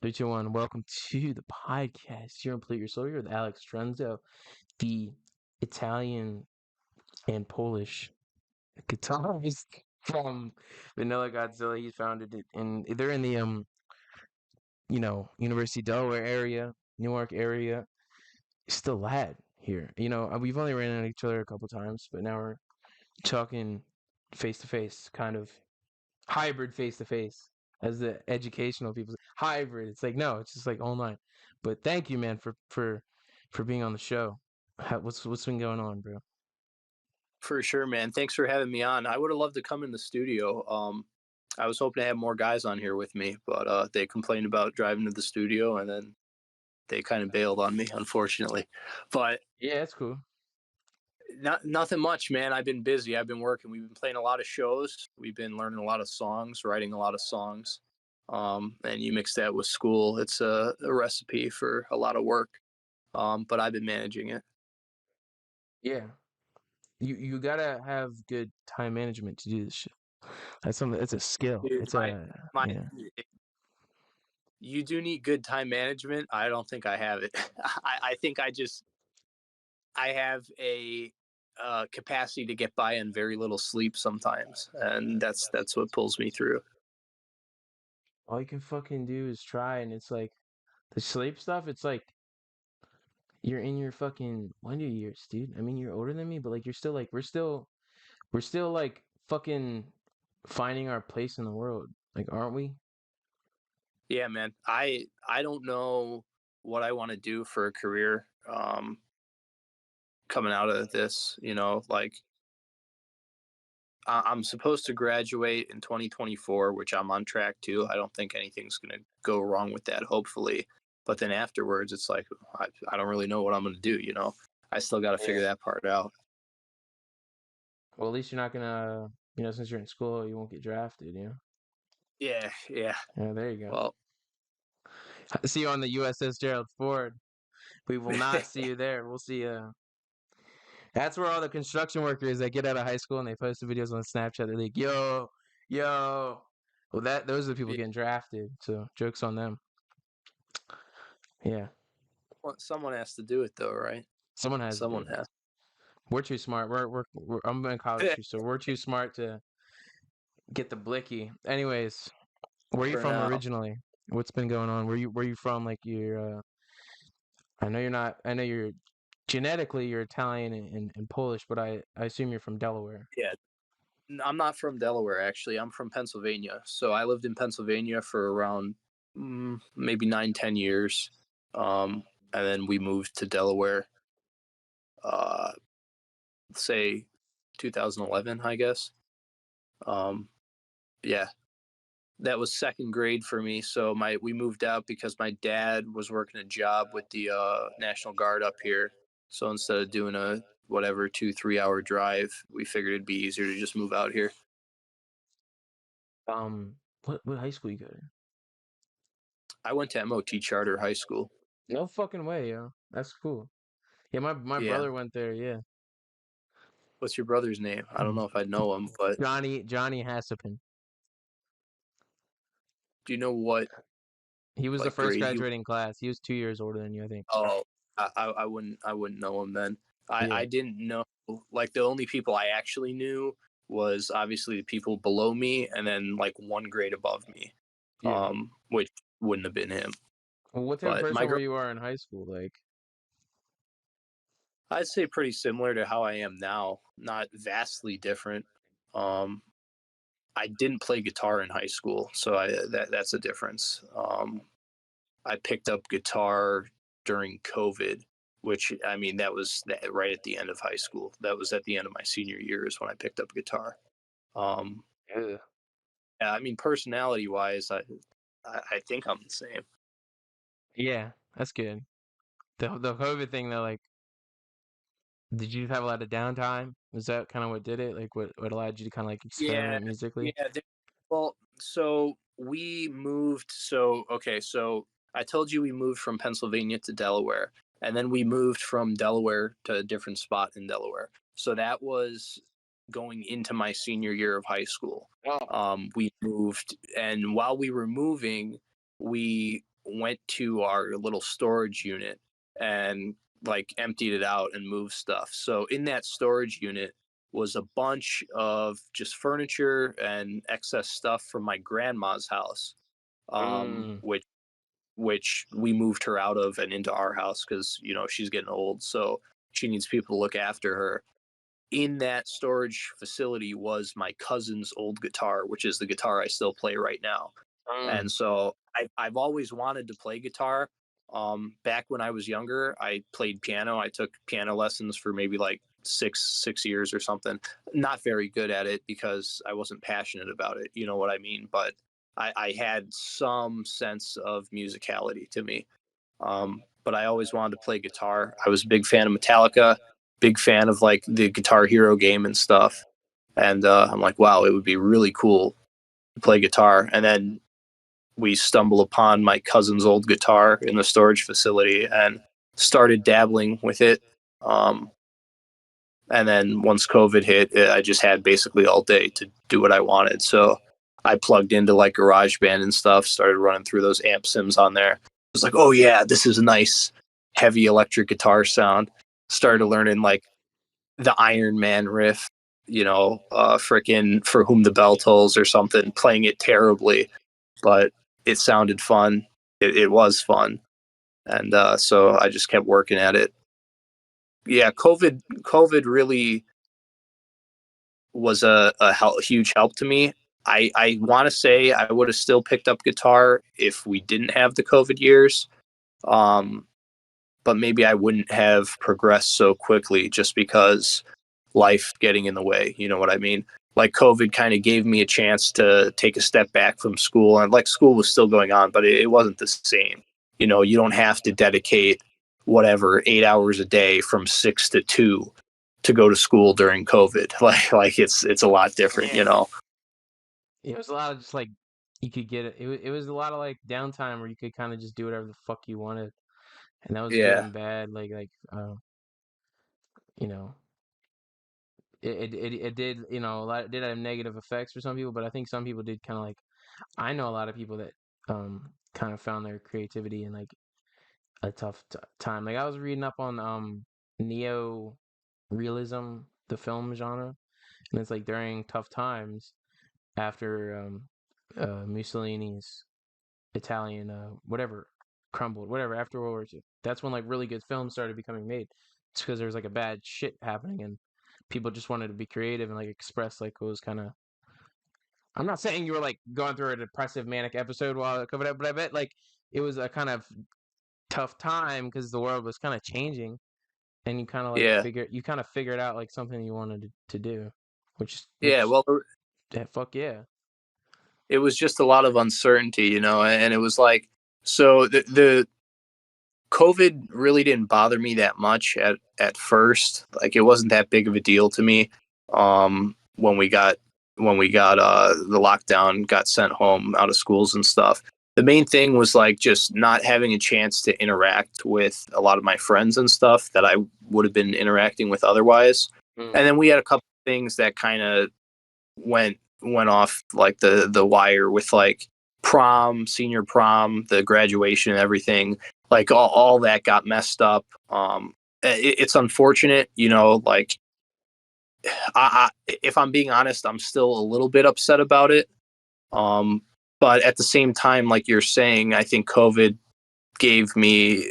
Three, two, one. Welcome to the podcast. You're on Pollute Your Soul. You're with Alex Trunzo, the Italian and Polish guitarist from Vanylla Godzylla. He founded it, and they're in the University of Delaware area, Newark area. It's still lad here. We've only ran into each other a couple times, but now we're talking face to face, kind of hybrid face to face, as the educational people say. Hybrid. It's like no, it's just like online. But thank you, man, for being on the show. What's been going on, bro? For sure, man. Thanks for having me on. I would have loved to come in the studio. I was hoping to have more guys on here with me, but they complained about driving to the studio, and then they kind of bailed on me, unfortunately. But Yeah, that's cool. nothing much, man. I've been busy. I've been working. We've been playing a lot of shows. We've been learning a lot of songs, writing a lot of songs. And you mix that with school, it's a recipe for a lot of work. But I've been managing it. Yeah, you gotta have good time management to do this shit. That's something. It's a skill. Dude, It's my, a my, yeah. you do need good time management. I don't think I have it. I think I have a capacity to get by on very little sleep sometimes, and that's what pulls me through. All you can fucking do is try, and it's like the sleep stuff. It's like you're in your fucking wonder years, dude. I mean, you're older than me, but like you're still like we're still like fucking finding our place in the world. Like, aren't we? Yeah, man. I don't know what I want to do for a career coming out of this. Like I'm supposed to graduate in 2024, which I'm on track to. I don't think anything's going to go wrong with that, hopefully. But then afterwards, it's like, I don't really know what I'm going to do, I still got to figure Yeah. that part out. Well, at least you're not gonna, since you're in school, you won't get drafted. Yeah, yeah. Yeah, there you go. Well, See you on the USS Gerald Ford. We will not see you there. We'll see you. That's where all the construction workers that get out of high school and they post the videos on Snapchat. They're like, yo, yo. Well, those are the people getting drafted. So jokes on them. Yeah. someone has to do it, though, right? Someone has to do Someone it. has. We're too smart. I'm in college too, so we're too smart to get the blicky. Anyways, where are you For from now. originally? What's been going on? Where you from? Like I know you're not. I know you're genetically you're Italian and Polish, but I assume you're from Delaware. Yeah. I'm not from Delaware, actually. I'm from Pennsylvania. So I lived in Pennsylvania for around maybe 9-10 years. And then we moved to Delaware, uh, say 2011, I guess. Yeah, that was second grade for me. So we moved out because my dad was working a job with the National Guard up here. So instead of doing a whatever 2-3 hour drive, we figured it'd be easier to just move out here. What high school you go to? I went to MOT Charter High School. No fucking way, yo. That's cool. Yeah, my Yeah. brother went there. Yeah, What's your brother's name? I don't know if I know him, but Johnny Hassapin. do you know what He was the like first grade he? graduating class. He was 2 years older than you, I think. Oh, I wouldn't know him then. Yeah. I didn't know, like, the only people I actually knew was obviously the people below me and then like one grade above me, Yeah. which wouldn't have been him. Well, what type of But person were you in high school? Like, I'd say pretty similar to how I am now, not vastly different. I didn't play guitar in high school, so that's a difference. I picked up guitar during COVID, which, I mean, that was right at the end of high school. That was at the end of my senior year is when I picked up guitar. yeah. I mean, personality wise, I think I'm the same. Yeah, that's good. The COVID thing though, like, did you have a lot of downtime? Was that kind of what did it? Like, what allowed you to kind of like experiment musically? Yeah. Well, so we moved. So I told you we moved from Pennsylvania to Delaware, and then we moved from Delaware to a different spot in Delaware. So that was going into my senior year of high school. Oh. We moved, and while we were moving, we went to our little storage unit and like emptied it out and moved stuff. So in that storage unit was a bunch of just furniture and excess stuff from my grandma's house, Mm. which we moved her out of and into our house because she's getting old, so she needs people to look after her. In that storage facility was my cousin's old guitar, which is the guitar I still play right now. Mm. And so I've always wanted to play guitar. Back when I was younger, I played piano. I took piano lessons for maybe like six years or something. Not very good at it because I wasn't passionate about it. You know what I mean? But I had some sense of musicality to me. But I always wanted to play guitar. I was a big fan of Metallica, big fan of like the Guitar Hero game and stuff. And I'm like, wow, it would be really cool to play guitar. And then we stumble upon my cousin's old guitar in the storage facility and started dabbling with it. Um, and then once COVID hit, I just had basically all day to do what I wanted. So I plugged into like GarageBand and stuff, started running through those amp sims on there. I was like, oh yeah, this is a nice heavy electric guitar sound. Started learning like the Iron Man riff, freaking For Whom the Bell Tolls or something, playing it terribly, but it sounded fun. It was fun. And so I just kept working at it. Yeah, COVID really was a huge help to me. I want to say I would have still picked up guitar if we didn't have the COVID years. Um, but maybe I wouldn't have progressed so quickly just because life getting in the way. You know what I mean? Like COVID kind of gave me a chance to take a step back from school, and like school was still going on, but it wasn't the same. You don't have to dedicate whatever 8 hours a day from 6 to 2 to go to school during COVID. Like it's a lot different, Yeah. It was a lot of just like you could get it. It was a lot of like downtime where you could kind of just do whatever the fuck you wanted, and that was good Yeah, and bad. You know, it did a lot. It did have negative effects for some people, but I think some people did kind of like. I know a lot of people that kind of found their creativity in like a tough time. Like I was reading up on neo realism, the film genre, and it's like during tough times after Mussolini's Italian whatever crumbled, whatever after World War II. That's when like really good films started becoming made. It's because there was like a bad shit happening and people just wanted to be creative and like express like what was kind of. I'm not saying you were like going through a depressive manic episode while it covered up, but I bet like it was a kind of tough time because the world was kind of changing and you kind of like yeah, figured out like something you wanted to do, yeah. which Well, yeah, fuck yeah. it was just a lot of uncertainty, and it was like so the COVID really didn't bother me that much at first. Like it wasn't that big of a deal to me. When we got the lockdown, got sent home out of schools and stuff. The main thing was like just not having a chance to interact with a lot of my friends and stuff that I would have been interacting with otherwise. Mm. And then we had a couple of things that kind of went off like the wire with like prom, senior prom, the graduation and everything. Like all that got messed up. It's unfortunate, like if I'm being honest, I'm still a little bit upset about it. Um, but at the same time, like you're saying, I think COVID gave me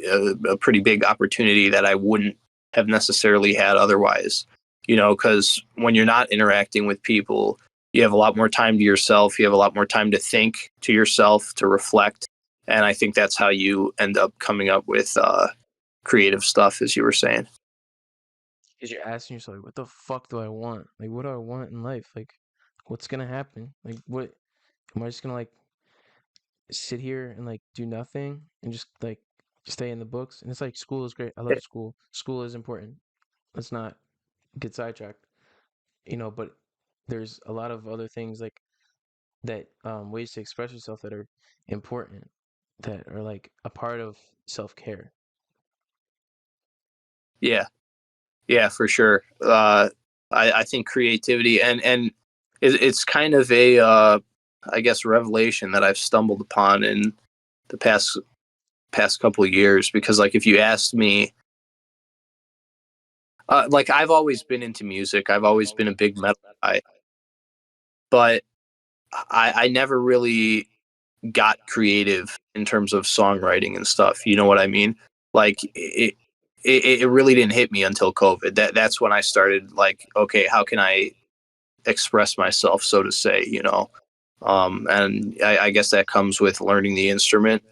a pretty big opportunity that I wouldn't have necessarily had otherwise. Because when you're not interacting with people, you have a lot more time to yourself. You have a lot more time to think to yourself, to reflect. And I think that's how you end up coming up with creative stuff, as you were saying. Because you're asking yourself, like, what the fuck do I want? Like, what do I want in life? Like, what's gonna happen? Like, what am I just gonna like sit here and like do nothing and just like stay in the books? And it's like school is great. I love school. School is important. Let's not get sidetracked, but there's a lot of other things like that ways to express yourself that are important that are like a part of self-care. Yeah, yeah, for sure. I think creativity and it's kind of a I guess revelation that I've stumbled upon in the past. past couple of years, because like if you asked me, like I've always been into music, I've always been a big metal guy, but I never really got creative in terms of songwriting and stuff. You know what I mean? Like it really didn't hit me until COVID. That's when I started like, okay, how can I express myself, so to say, you know? And I guess that comes with learning the instrument.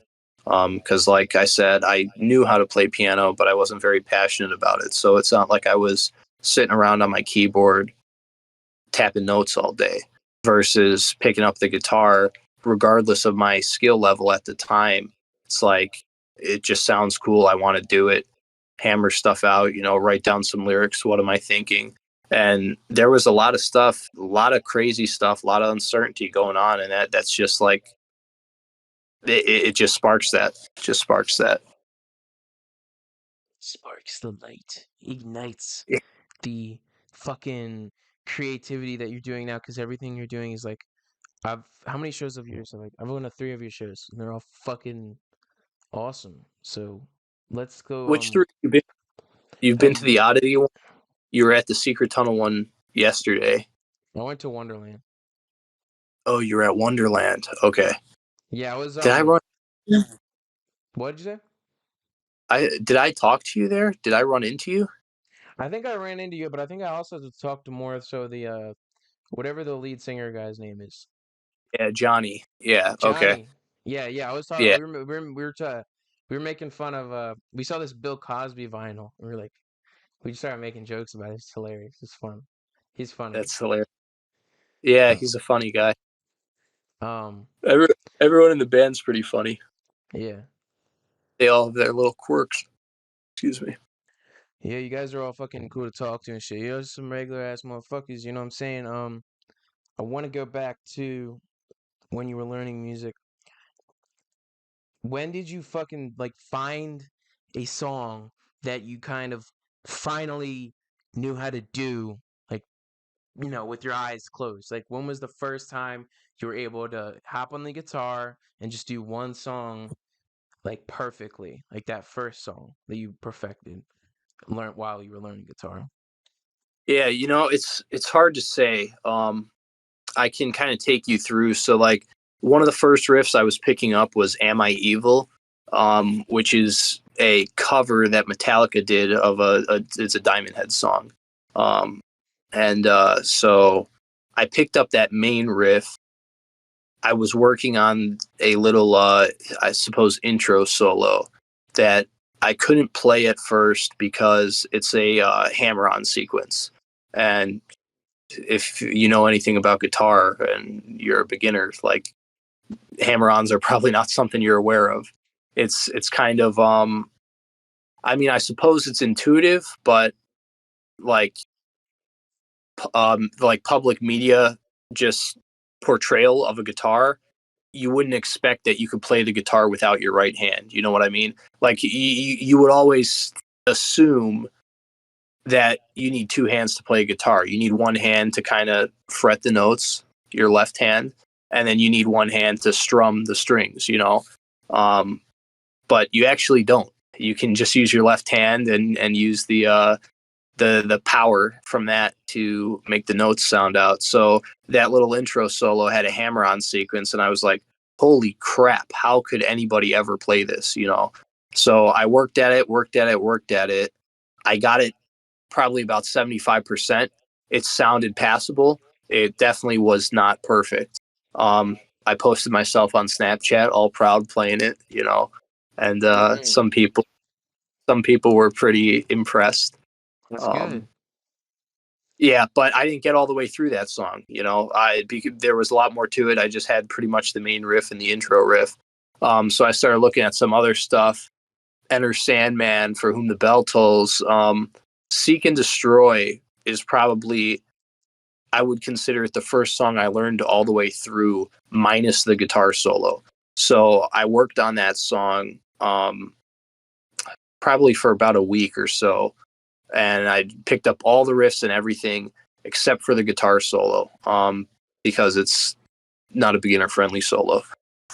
Because like I said, I knew how to play piano, but I wasn't very passionate about it. So it's not like I was sitting around on my keyboard tapping notes all day versus picking up the guitar, regardless of my skill level at the time. It's like, it just sounds cool. I want to do it, hammer stuff out, you know, write down some lyrics. What am I thinking? And there was a lot of stuff, a lot of crazy stuff, a lot of uncertainty going on. And that's just like, it just sparks that, just sparks that. Sparks the light, ignites the fucking creativity that you're doing now, because everything you're doing is like, how many shows of yours? Like, I've gone to 3 of your shows, and they're all fucking awesome. So let's go. Which three you've been? You've been to And the Oddity one. You were at the Secret Tunnel one yesterday. I went to Wonderland. Oh, you were at Wonderland. Okay. Yeah, I was Did I run? What did you say? Did I talk to you there? Did I run into you? I think I ran into you, but I think I also had to talk to more so the whatever the lead singer guy's name is. Yeah, Johnny. Yeah. Okay. Johnny. Yeah, yeah. I was talking. Yeah, We were making fun of. We saw this Bill Cosby vinyl. And we were like, we just started making jokes about it. It's hilarious. It's fun. He's funny. that's hilarious. Yeah, Uh, he's a funny guy. um. Every, everyone in the band's pretty funny. Yeah. They all have their little quirks. Excuse me. Yeah. You guys are all fucking cool to talk to and shit. You're just some regular ass motherfuckers. You know what I'm saying? I want to go back to when you were learning music. When did you fucking like find a song that you kind of finally knew how to do, like, you know, with your eyes closed? Like, when was the first time you were able to hop on the guitar and just do one song like perfectly, like that first song that you perfected, learned while you were learning guitar? Yeah, you know, it's hard to say. I can kind of take you through. So like one of the first riffs I was picking up was Am I Evil, which is a cover that Metallica did of it's a Diamond Head song. So I picked up that main riff. I was working on a little, I suppose, intro solo that I couldn't play at first because it's a hammer-on sequence. And if you know anything about guitar and you're a beginner, like hammer-ons are probably not something you're aware of. It's kind of I mean, I suppose it's intuitive, but like like public media just portrayal of a guitar, you wouldn't expect that you could play the guitar without your right hand. You know what I mean? Like you would always assume that you need two hands to play a guitar. You need one hand to kind of fret the notes, your left hand, and then you need one hand to strum the strings, you know? But you actually don't. You can just use your left hand and use the power from that to make the notes sound out. So that little intro solo had a hammer-on sequence, and I was like, holy crap, how could anybody ever play this, you know? So I worked at it. I got it probably about 75%. It sounded passable. It definitely was not perfect. I posted myself on Snapchat, all proud playing it, you know, and Mm, some people were pretty impressed. that's Um, good. yeah, but I didn't get all the way through that song. You know, there was a lot more to it. I just had pretty much the main riff and the intro riff. So I started looking at some other stuff. Enter Sandman, For Whom the Bell Tolls. Seek and Destroy is probably, I would consider it the first song I learned all the way through, minus the guitar solo. So I worked on that song probably for about a week or so, and I picked up all the riffs and everything except for the guitar solo, because it's not a beginner friendly solo.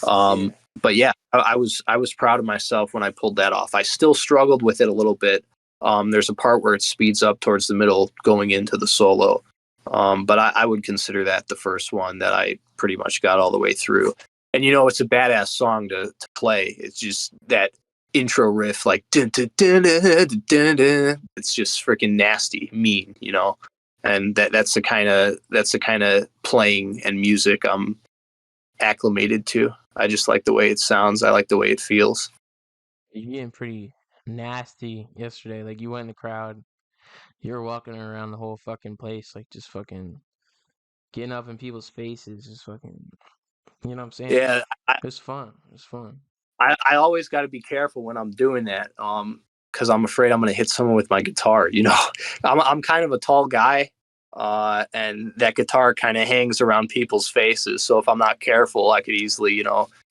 Yeah. But yeah, I was proud of myself when I pulled that off. I still struggled with it a little bit. There's a part where it speeds up towards the middle going into the solo. But I would consider that the first one that I pretty much got all the way through. And it's a badass song to play. It's just that intro riff, like dun, dun, dun, dun, dun, dun. It's just freaking nasty, mean, And that's the kind of playing and music I'm acclimated to. I just like the way it sounds. I like the way it feels. You're getting pretty nasty yesterday. Like you went in the crowd, you were walking around the whole fucking place, like just fucking getting up in people's faces, just fucking, you know what I'm saying? Yeah, It was fun. It was fun. I always got to be careful when I'm doing that, because I'm afraid I'm going to hit someone with my guitar. I'm kind of a tall guy, and that guitar kind of hangs around people's faces. So if I'm not careful, I could easily,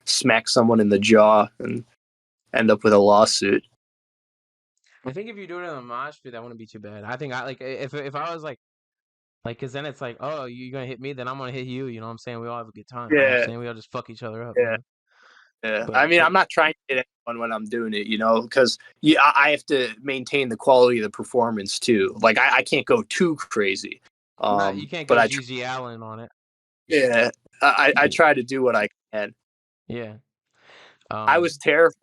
smack someone in the jaw and end up with a lawsuit. I think if you do it in a mosh pit, that wouldn't be too bad. I think I like if I was like, cause then it's like, oh, you're gonna hit me, then I'm gonna hit you. You know what I'm saying? We all have a good time. You know what I'm Yeah, saying? We all just fuck each other up. yeah, yeah. I But mean, I'm not trying to hit anyone when I'm doing it, because I have to maintain the quality of the performance too. Like I can't go too crazy. not you can't But go GG Allen on it. yeah, I try to do what I can. Yeah. I was terrified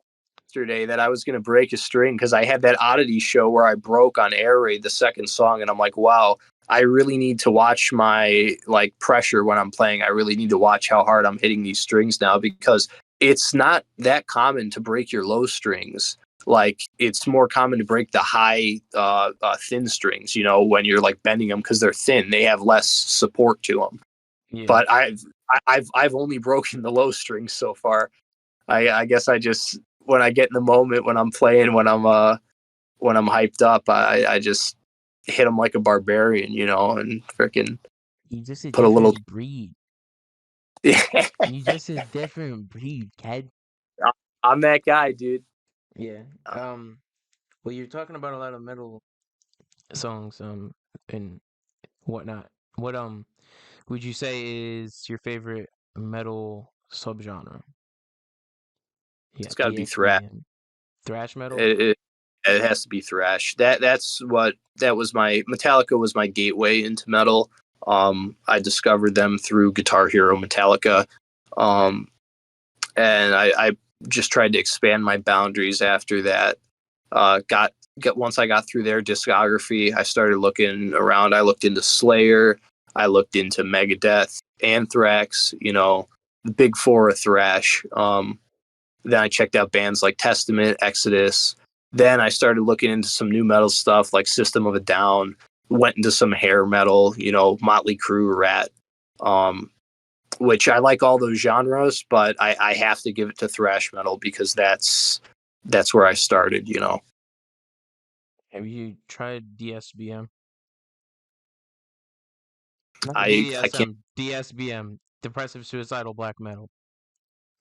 yesterday that I was going to break a string because I had that oddity show where I broke on air raid the second song, and I'm like, wow, I really need to watch my pressure when I'm playing. I really need to watch how hard I'm hitting these strings now, because it's not that common to break your low strings. Like it's more common to break the high thin strings, when you're bending them because they're thin. They have less support to them. Yeah. But I've only broken the low strings so far. I guess I just, when I get in the moment, when I'm playing, when I'm hyped up, I just hit them like a barbarian, and freaking You just a put a little. different breed. Yeah, You just a different breed, kid. I'm that guy, dude. Yeah. Well, you're talking about a lot of metal songs, and whatnot. What would you say is your favorite metal subgenre? Yeah, It's got to be thrash. DSBM. Thrash metal? It has to be thrash. That was my Metallica was my gateway into metal. I discovered them through Guitar Hero Metallica, and I just tried to expand my boundaries after that. Once I got through their discography, I started looking around. I looked into Slayer, I looked into Megadeth, Anthrax, the big four of thrash. Then I checked out bands like Testament, Exodus. Then I started looking into some new metal stuff like System of a Down. Went into some hair metal, Motley Crue, Rat, which I like all those genres, but I have to give it to thrash metal because that's where I started. Have you tried DSBM? Not I can't BDSM, DSBM, depressive suicidal black metal.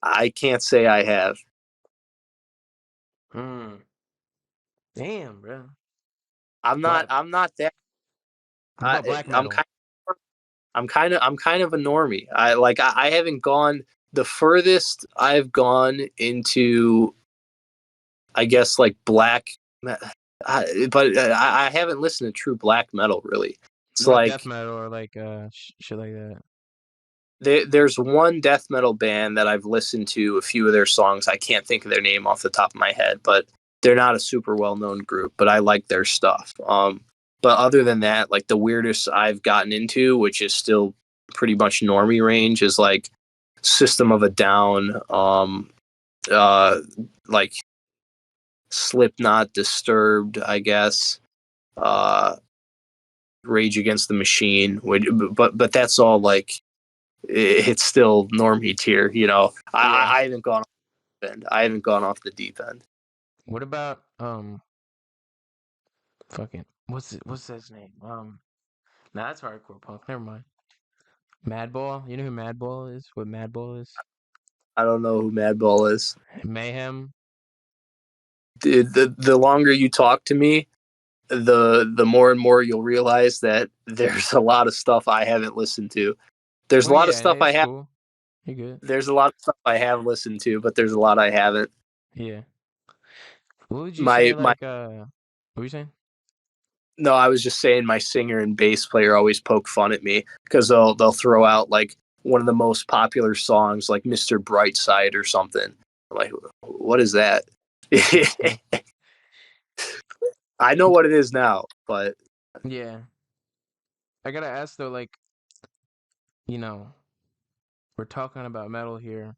I can't say I have. Hmm. Damn, bro. I'm not. Black. I'm not that. What about black I'm metal? kind. I'm kind of a normie. I haven't gone the furthest I've gone into, I guess, black, but I haven't listened to true black metal really. It's What about death like metal or like shit like that? there's one death metal band that I've listened to a few of their songs. I can't think of their name off the top of my head, but they're not a super well known group, but I like their stuff. But other than that, the weirdest I've gotten into, which is still pretty much normie range, is System of a Down, like Slipknot, Disturbed, I guess, Rage Against the Machine. But that's all it's still normie tier. Yeah. I haven't gone off the end. I haven't gone off the deep end. What about fucking what's his name? Nah, that's hardcore punk. Never mind. Madball. You know who Madball is? What Madball is? I don't know who Madball is. Mayhem. Dude, the longer you talk to me, the more and more you'll realize that there's a lot of stuff I haven't listened to. There's a Well, lot of yeah, stuff I it's have cool. You good? There's a lot of stuff I have listened to, but there's a lot I haven't. Yeah. What would you say, My like, what were you saying? No, I was just saying my singer and bass player always poke fun at me because they'll throw out like one of the most popular songs, like Mr. Brightside or something. I'm like, what is that? I know what it is now, but Yeah. I gotta ask though, like, you know, we're talking about metal here,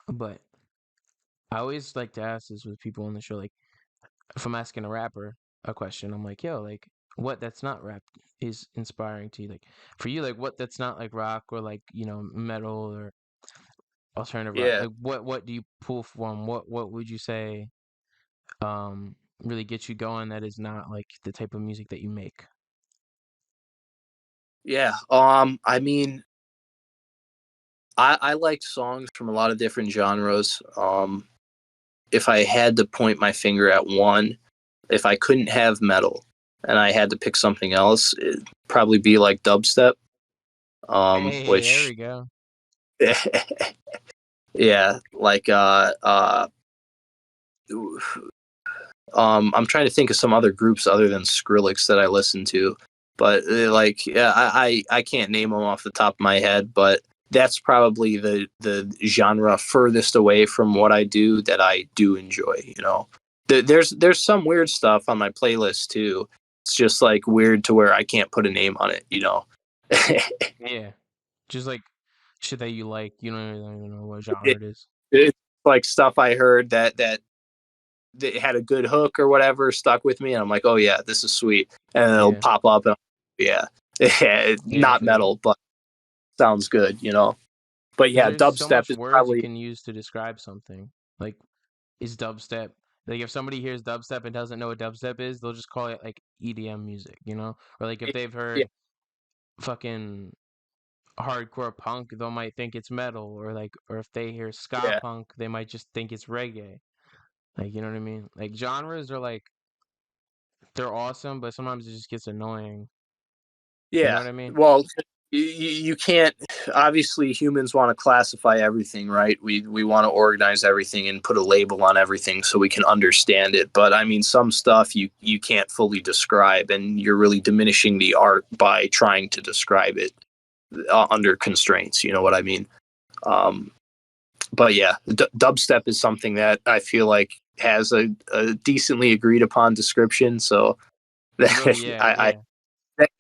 but I always like to ask this with people on the show, like, if I'm asking a rapper a question, I'm like, yo, like, what that's not rap is inspiring to you? Like, for you, like, what that's not like rock or like, metal or alternative rock? yeah, Like, what do you pull from? What would you say really gets you going that is not like the type of music that you make? yeah. I mean, I like songs from a lot of different genres. If I had to point my finger at one, if I couldn't have metal and I had to pick something else, it'd probably be like dubstep. Hey, there Which we go. yeah, like I'm trying to think of some other groups other than Skrillex that I listen to, but like yeah, I can't name them off the top of my head, but that's probably the genre furthest away from what I do that I do enjoy. There's some weird stuff on my playlist too. It's just like weird to where I can't put a name on it. Yeah, just like shit that you like. You don't even know what genre it, it is. it's like stuff I heard that had a good hook or whatever stuck with me, and I'm like, oh yeah, this is sweet, and it'll Yeah, pop up, and yeah, yeah, I not feel you. metal, but sounds good. But Because yeah, there's so dubstep much is words you probably can use to describe something. Like, is dubstep. Like, if somebody hears dubstep and doesn't know what dubstep is, they'll just call it like EDM music, you know? Or like if they've yeah, heard fucking hardcore punk, they might think it's metal. Or if they hear ska yeah, punk, they might just think it's reggae. Like, you know what I mean? Like, genres are like, they're awesome, but sometimes it just gets annoying. You know yeah. what I mean? Well, you can't. Obviously, humans want to classify everything, right? We want to organize everything and put a label on everything so we can understand it. But I mean, some stuff you can't fully describe, and you're really diminishing the art by trying to describe it under constraints. You know what I mean? Um, but yeah, dubstep is something that I feel like has a decently agreed upon description. So Really, yeah, I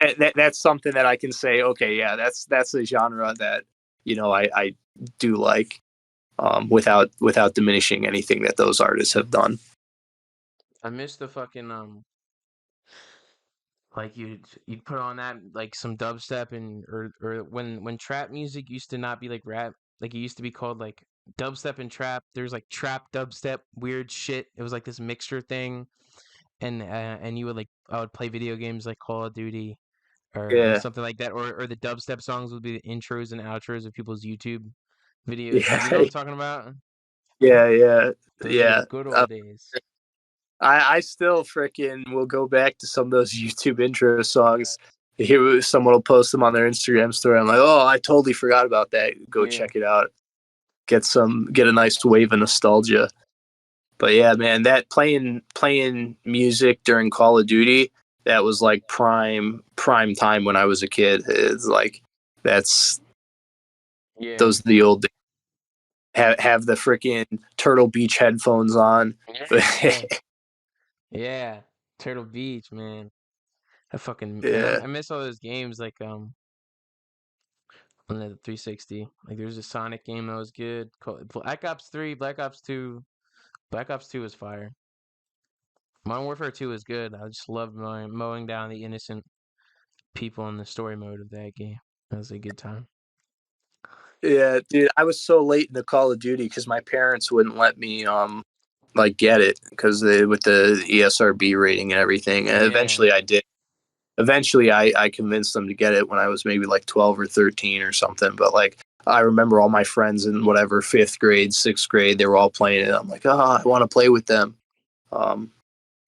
yeah. that's something that I can say. Okay, yeah, that's a genre that I do like, without diminishing anything that those artists have done. I miss the fucking like you'd put on that like some dubstep or when trap music used to not be like rap, like it used to be called like dubstep and trap. There's like trap dubstep weird shit. It was like this mixture thing, and you would like I would play video games like Call of Duty or Yeah, something like that, or the dubstep songs would be the intros and outros of people's YouTube videos. Like you know yeah, what I'm talking about? yeah, yeah, Those are the yeah. good old days. I still freaking will go back to some of those YouTube intro songs. Here, someone will post them on their Instagram story. I'm like, oh, I totally forgot about that. Go Yeah. check it out. Get a nice wave of nostalgia. But yeah, man, that playing music during Call of Duty, that was like prime time when I was a kid. It's like that's Yeah. those are the old days. Have the freaking Turtle Beach headphones on. Yeah. Yeah. Turtle Beach, man. Yeah, I miss all those games like on the 360. Like there's a Sonic game that was good. Black Ops 3, Black Ops 2. Black Ops 2 was fire. Modern Warfare 2 was good. I just loved mowing down the innocent people in the story mode of that game. That was a good time. yeah, dude. I was so late in the Call of Duty because my parents wouldn't let me like get it because with the ESRB rating and everything. And Yeah. eventually I did. Eventually I convinced them to get it when I was maybe like 12 or 13 or something. But like I remember all my friends in whatever fifth grade, sixth grade, they were all playing it. I'm like, oh, I want to play with them. Um,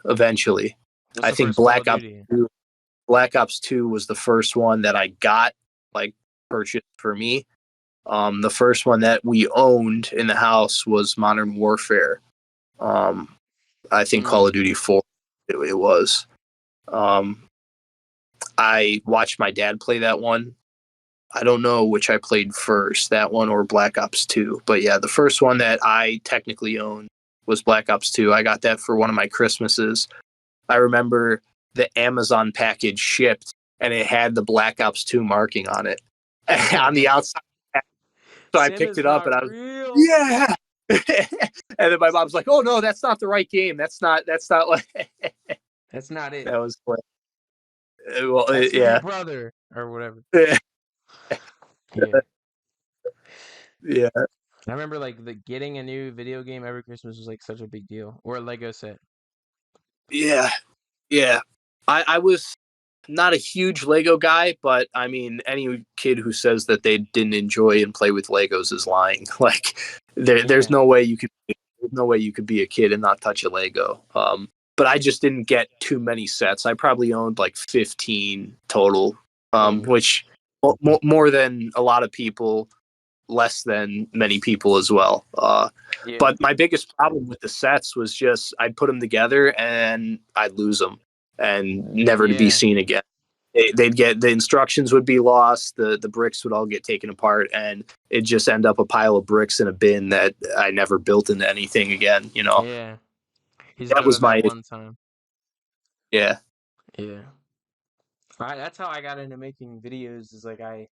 Eventually, What's I the think first Call of Duty? Black Ops 2 was the first one that I got like purchased for me. The first one that we owned in the house was Modern Warfare. I think Call of Duty 4 it was. I watched my dad play that one. I don't know which I played first, that one or Black Ops 2. But yeah, the first one that I technically owned was Black Ops 2. I got that for one of my Christmases. I remember the Amazon package shipped and it had the Black Ops 2 marking on it on the outside. So I picked it up and I was, yeah. And then my mom's like, "Oh no, that's not the right game. That's not like That's not it. that was like, well, That's yeah, my brother or whatever." yeah, Yeah. I remember like getting a new video game every Christmas was like such a big deal, or a Lego set. yeah. I was not a huge Lego guy, but I mean, any kid who says that they didn't enjoy and play with Legos is lying. Like, there's no way you could be a kid and not touch a Lego. But I just didn't get too many sets. I probably owned like 15 total, which more than a lot of people, less than many people as well. But my biggest problem with the sets was just I'd put them together and I'd lose them and never to be seen again. They'd get, the instructions would be lost, the bricks would all get taken apart, and it'd just end up a pile of bricks in a bin that I never built into anything again. Yeah. That was my one time. Yeah. That's how I got into making videos. Is like I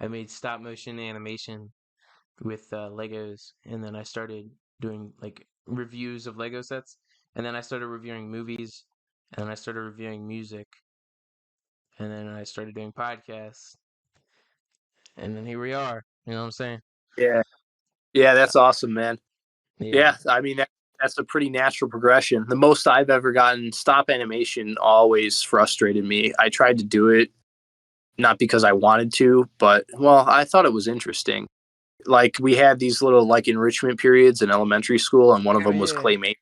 made stop motion animation with Legos, and then I started doing like reviews of Lego sets, and then I started reviewing movies, and then I started reviewing music, and then I started doing podcasts, and then here we are. You know what I'm saying? Yeah, that's awesome, man. Yeah. I mean, that's a pretty natural progression. The most I've ever gotten, stop animation always frustrated me. I tried to do it, not because I wanted to, but, well, I thought it was interesting. Like, we had these little, like, enrichment periods in elementary school, and one of them was claymation.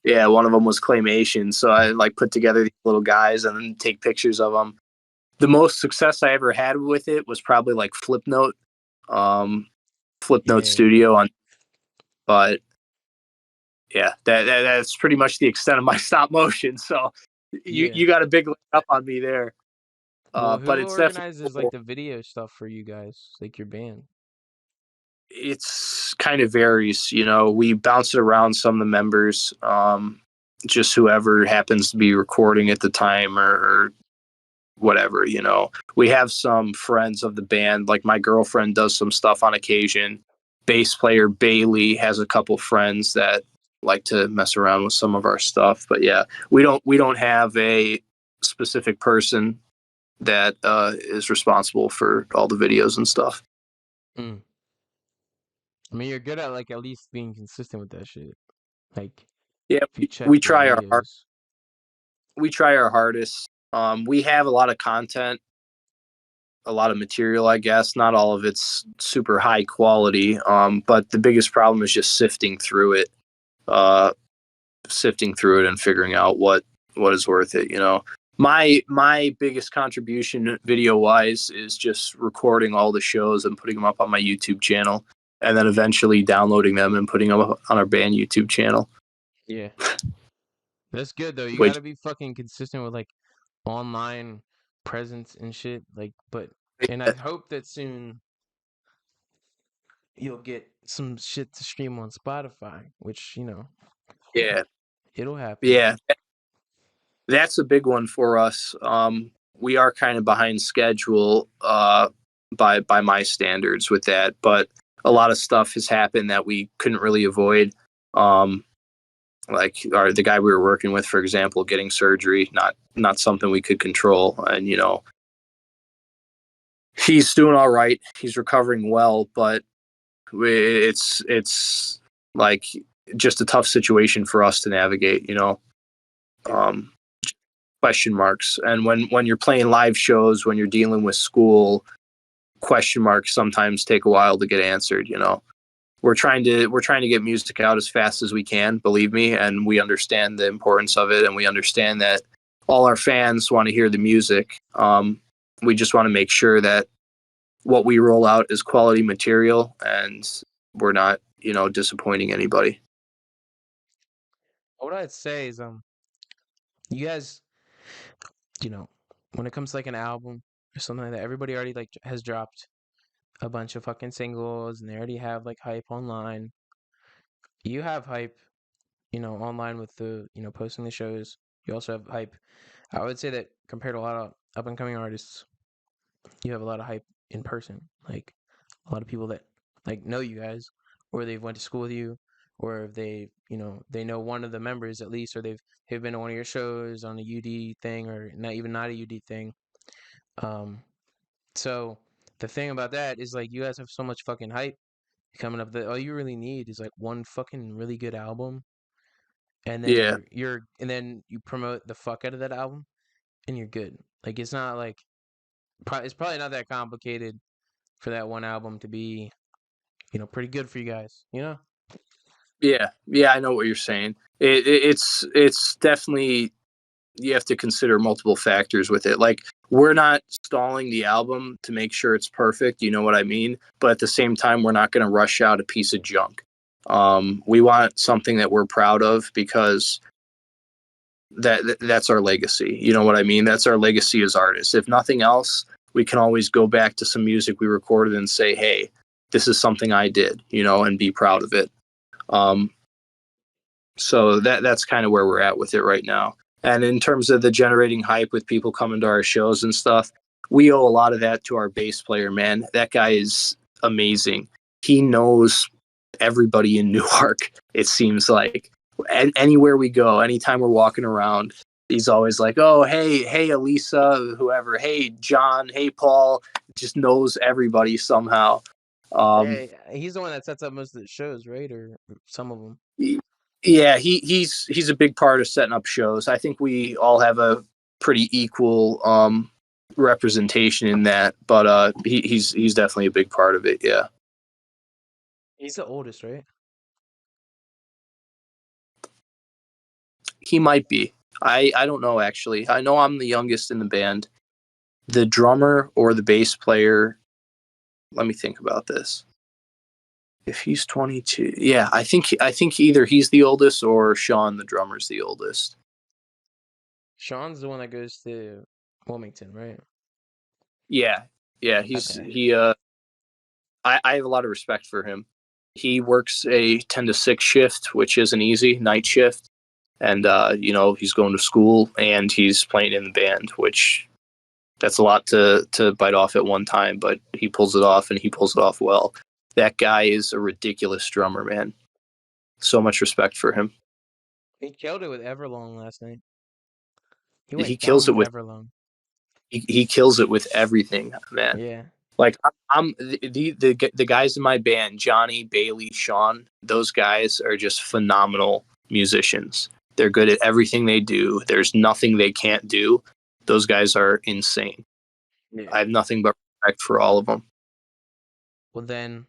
Yeah, one of them was claymation. So I, like, put together these little guys and then take pictures of them. The most success I ever had with it was probably, like, Flipnote Studio but yeah, that's pretty much the extent of my stop motion. So you got a big leg up on me there. Well, but who it's organizes definitely, like the video stuff for you guys, like your band? it's kind of varies. We bounce it around some of the members, just whoever happens to be recording at the time or whatever. We have some friends of the band, like my girlfriend does some stuff on occasion. Bass player Bailey has a couple friends that like to mess around with some of our stuff. But yeah, we don't have a specific person that is responsible for all the videos and stuff. I mean, you're good at like at least being consistent with that shit. Like, yeah, if you check we the try videos. we try our hardest. We have a lot of content, a lot of material, I guess. Not all of it's super high quality. But the biggest problem is just sifting through it and figuring out what is worth it. My biggest contribution video wise is just recording all the shows and putting them up on my YouTube channel, and then eventually downloading them and putting them up on our band YouTube channel. Yeah. That's good though. You gotta be fucking consistent with like online presence and shit. Like, and I hope that soon you'll get some shit to stream on Spotify, which, Yeah. it'll happen. Yeah. That's a big one for us. We are kind of behind schedule by my standards with that, but a lot of stuff has happened that we couldn't really avoid. Like the guy we were working with, for example, getting surgery, not something we could control. And, he's doing all right. He's recovering well, but it's like just a tough situation for us to navigate, question marks. And when you're playing live shows, when you're dealing with school, question marks sometimes take a while to get answered. We're trying to get music out as fast as we can, believe me, and we understand the importance of it, and we understand that all our fans want to hear the music. We just want to make sure that what we roll out is quality material, and we're not, disappointing anybody. What I'd say is, you guys, when it comes to like an album or something like that, everybody already like has dropped a bunch of fucking singles and they already have like hype online. You have hype, online with the, posting the shows. You also have hype. I would say that compared to a lot of up and coming artists, you have a lot of hype in person. Like a lot of people that like know you guys, or they've went to school with you, or if they, they know one of the members at least, or they've been to one of your shows on a UD thing, or not a UD thing. Um, so the thing about that is like you guys have so much fucking hype coming up that all you really need is like one fucking really good album, and then Yeah. and then you promote the fuck out of that album, and you're good. Like it's not like it's probably not that complicated for that one album to be, pretty good for you guys. Yeah, I know what you're saying. It's definitely, you have to consider multiple factors with it. Like, we're not stalling the album to make sure it's perfect, you know what I mean? But at the same time, we're not going to rush out a piece of junk. We want something that we're proud of, because that's our legacy. You know what I mean? That's our legacy as artists. If nothing else, we can always go back to some music we recorded and say, hey, this is something I did, and be proud of it. So that's kind of where we're at with it right now. And in terms of the generating hype with people coming to our shows and stuff, we owe a lot of that to our bass player, man. That guy is amazing. He knows everybody in Newark, it seems like. Anywhere we go, anytime we're walking around, he's always like, oh, hey, Elisa, whoever. Hey, John. Hey, Paul. Just knows everybody somehow. Yeah, he's the one that sets up most of the shows, right? Or some of them. Yeah, he's a big part of setting up shows. I think we all have a pretty equal representation in that, but he's definitely a big part of it. Yeah, He's the oldest, right? he might be. I don't know, actually. I know I'm the youngest in the band. The drummer or the bass player. Let me think about this. If he's 22, yeah, I think either he's the oldest or Sean, the drummer's the oldest. Sean's the one that goes to Wilmington, right? Yeah, yeah, Okay. I have a lot of respect for him. He works a 10 to 6 shift, which isn't easy, night shift. And, he's going to school and he's playing in the band, which that's a lot to bite off at one time, but he pulls it off, and he pulls it off well. That guy is a ridiculous drummer, man. So much respect for him. He killed it with Everlong last night. He He went kills dumb it with with Everlong. he kills it with everything, man. Yeah. Like, I'm the guys in my band, Johnny, Bailey, Sean. Those guys are just phenomenal musicians. They're good at everything they do. There's nothing they can't do. Those guys are insane. Yeah. I have nothing but respect for all of them. Well, then,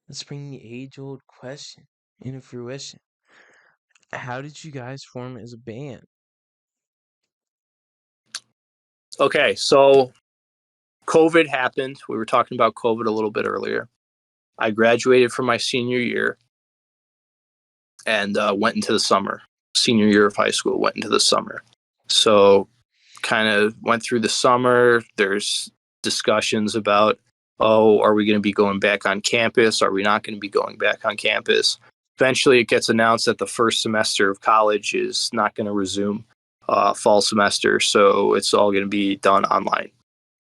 let's bring the age-old question into fruition. How did you guys form as a band? Okay, so COVID happened. We were talking about COVID a little bit earlier. I graduated from my senior year and went into the summer. Senior year of high school, went into the summer. So kind of went through the summer. There's discussions about, oh, are we going to be going back on campus? Are we not going to be going back on campus? Eventually, it gets announced that the first semester of college is not going to resume fall semester. So it's all going to be done online.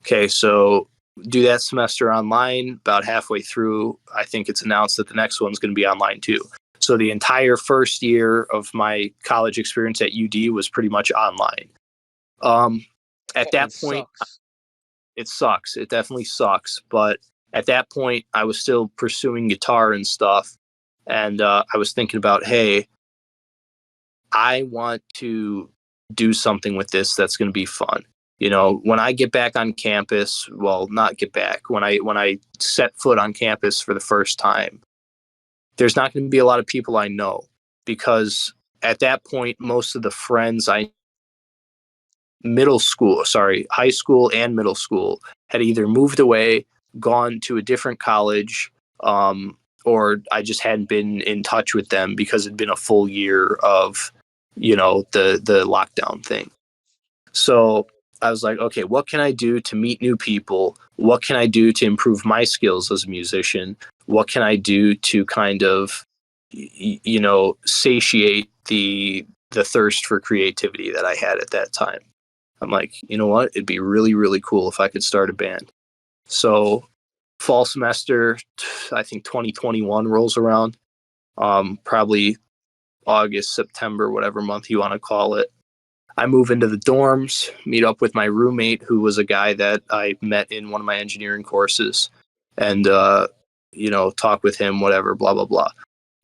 Okay, so do that semester online. About halfway through, I think it's announced that the next one's going to be online too. So the entire first year of my college experience at UD was pretty much online. At Fucking that point, sucks. it sucks. It definitely sucks. But at that point, I was still pursuing guitar and stuff. And I was thinking about, hey, I want to do something with this that's going to be fun. When I get back on campus, well, not get back, when I set foot on campus for the first time, there's not going to be a lot of people I know, because at that point, most of the friends I high school and middle school had either moved away, gone to a different college, or I just hadn't been in touch with them because it'd been a full year of, the lockdown thing. So I was like, okay, what can I do to meet new people? What can I do to improve my skills as a musician? What can I do to kind of, satiate the thirst for creativity that I had at that time? I'm like, you know what? It'd be really, really cool if I could start a band. So fall semester, I think 2021 rolls around, probably August, September, whatever month you want to call it. I move into the dorms, meet up with my roommate, who was a guy that I met in one of my engineering courses, and, talk with him, whatever, blah, blah, blah.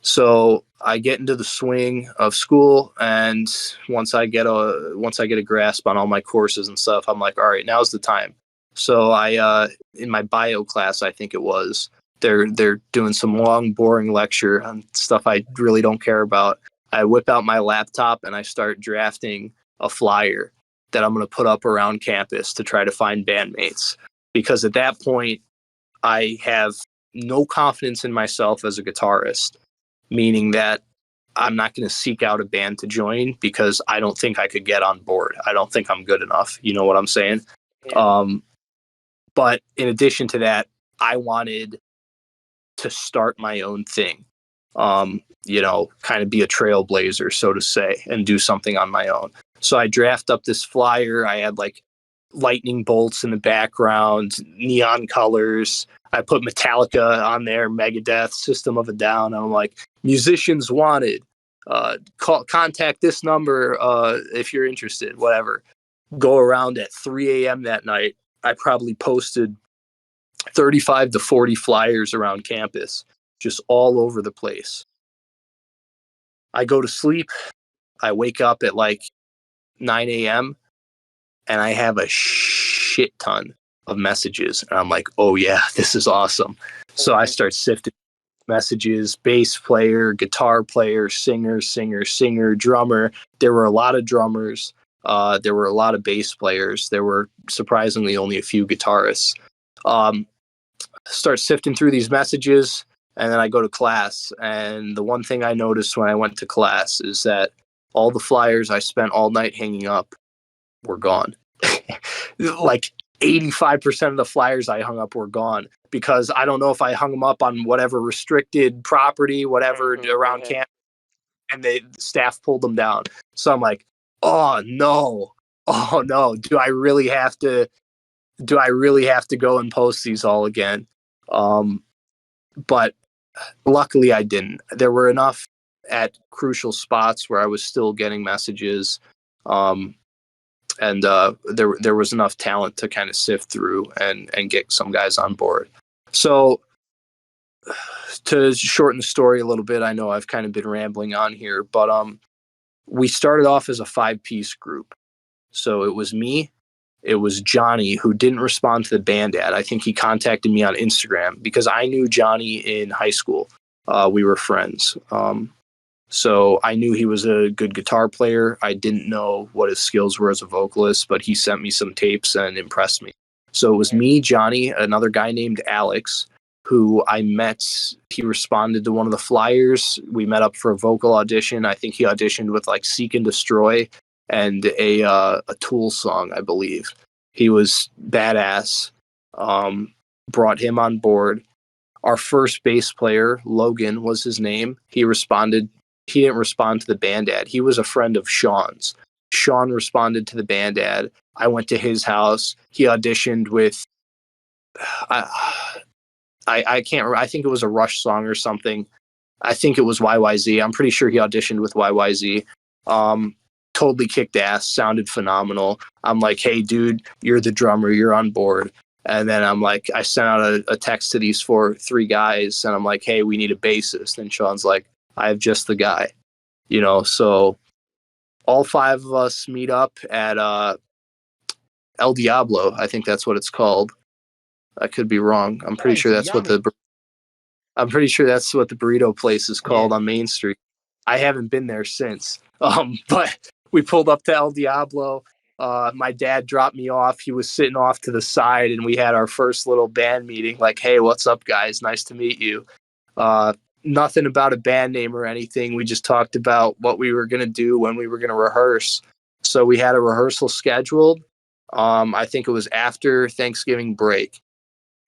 So I get into the swing of school, and once I get a grasp on all my courses and stuff, I'm like, all right, now's the time. So I, in my bio class, I think it was, they're doing some long, boring lecture on stuff I really don't care about. I whip out my laptop and I start drafting a flyer that I'm going to put up around campus to try to find bandmates. Because at that point, I have no confidence in myself as a guitarist, meaning that I'm not going to seek out a band to join because I don't think I could get on board. I don't think I'm good enough. You know what I'm saying? Yeah. But in addition to that, I wanted to start my own thing, kind of be a trailblazer, so to say, and do something on my own. So I draft up this flyer. I had like lightning bolts in the background, neon colors. I put Metallica on there, Megadeth, System of a Down. I'm like, musicians wanted. Contact this number if you're interested, whatever. Go around at 3 a.m. that night. I probably posted 35 to 40 flyers around campus, just all over the place. I go to sleep. I wake up at like 9 a.m. and I have a shit ton of messages. And I'm like, oh yeah, this is awesome. So I start sifting messages, bass player, guitar player, singer, drummer. There were a lot of drummers. There were a lot of bass players. There were surprisingly only a few guitarists. Start sifting through these messages, and then I go to class. And the one thing I noticed when I went to class is that all the flyers I spent all night hanging up were gone. Like 85% of the flyers I hung up were gone, because I don't know if I hung them up on whatever restricted property, whatever around camp, and the staff pulled them down. So I'm like, oh no, do I really have to go and post these all again? But luckily I didn't. There were enough at crucial spots where I was still getting messages. And there was enough talent to kind of sift through and get some guys on board. So to shorten the story a little bit, I know I've kind of been rambling on here, but we started off as a 5-piece group. So it was me, it was Johnny, who didn't respond to the band ad. I think he contacted me on Instagram because I knew Johnny in high school. We were friends. So I knew he was a good guitar player. I didn't know what his skills were as a vocalist, but he sent me some tapes and impressed me. So it was me, Johnny, another guy named Alex, who I met. He responded to one of the flyers. We met up for a vocal audition. I think he auditioned with like Seek and Destroy and a Tool song, I believe. He was badass. Brought him on board. Our first bass player, Logan was his name. He didn't respond to the band ad. He was a friend of Sean's. Sean responded to the band ad. I went to his house. He auditioned with, I can't remember. I think it was a Rush song or something. I think it was YYZ. I'm pretty sure he auditioned with YYZ. Totally kicked ass. Sounded phenomenal. I'm like, hey, dude, you're the drummer. You're on board. And then I'm like, I sent out a text to these 3 guys, and I'm like, hey, we need a bassist. And Sean's like, I have just the guy, so all 5 of us meet up at El Diablo. I think that's what it's called. I could be wrong. I'm pretty sure that's what the burrito place is called on Main Street. I haven't been there since. But we pulled up to El Diablo. My dad dropped me off. He was sitting off to the side, and we had our first little band meeting. Like, hey, what's up, guys? Nice to meet you. Nothing about a band name or anything. We just talked about what we were going to do when we were going to rehearse. So we had a rehearsal scheduled. I think it was after Thanksgiving break.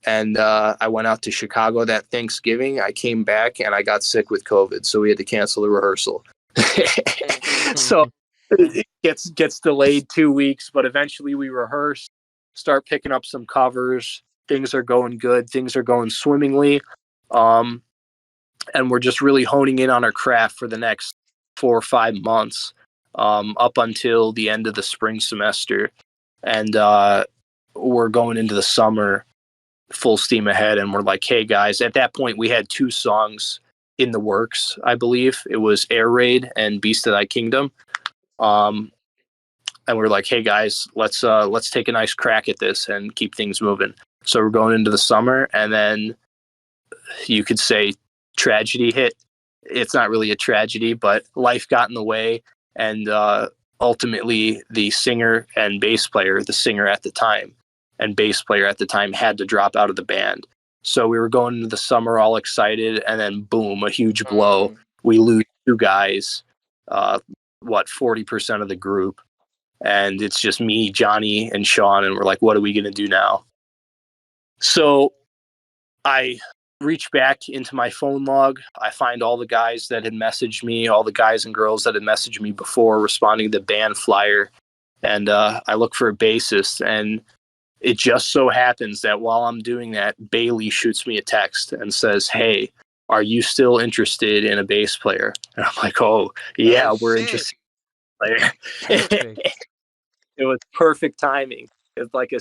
And I went out to Chicago that Thanksgiving. I came back and I got sick with COVID. So we had to cancel the rehearsal. So it gets delayed 2 weeks, but eventually we rehearse, start picking up some covers. Things are going good. Things are going swimmingly. And we're just really honing in on our craft for the next 4 or 5 months, up until the end of the spring semester. And we're going into the summer full steam ahead. And we're like, hey, guys, at that point, we had 2 songs in the works, I believe. It was Air Raid and Beast of Thy Kingdom. And we're like, hey, guys, let's take a nice crack at this and keep things moving. So we're going into the summer, and then you could say tragedy hit. It's not really a tragedy, but life got in the way, and ultimately the singer and bass player, the singer at the time and bass player at the time, had to drop out of the band. So we were going into the summer all excited, and then boom, a huge blow. We lose 2 guys, 40% of the group, and it's just me, Johnny, and Sean, and we're like, what are we going to do now? So I reach back into my phone log. I find all the guys that had messaged me, all the guys and girls that had messaged me before, responding to the band flyer. And I look for a bassist. And it just so happens that while I'm doing that, Bailey shoots me a text and says, hey, are you still interested in a bass player? And I'm like, oh, yeah, we're interested in a player. It was perfect timing. It's like a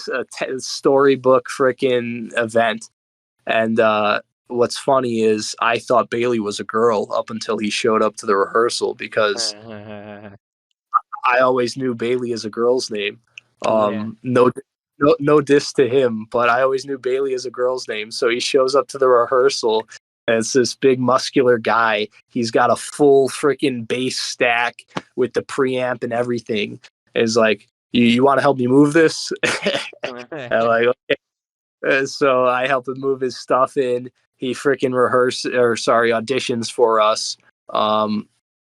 storybook freaking event. And what's funny is I thought Bailey was a girl up until he showed up to the rehearsal, because I always knew Bailey as a girl's name. No diss to him, but I always knew Bailey as a girl's name. So he shows up to the rehearsal, and it's this big muscular guy. He's got a full freaking bass stack with the preamp and everything. It's like, you want to help me move this? I'm like, okay. So I helped him move his stuff in. He freaking auditions for us,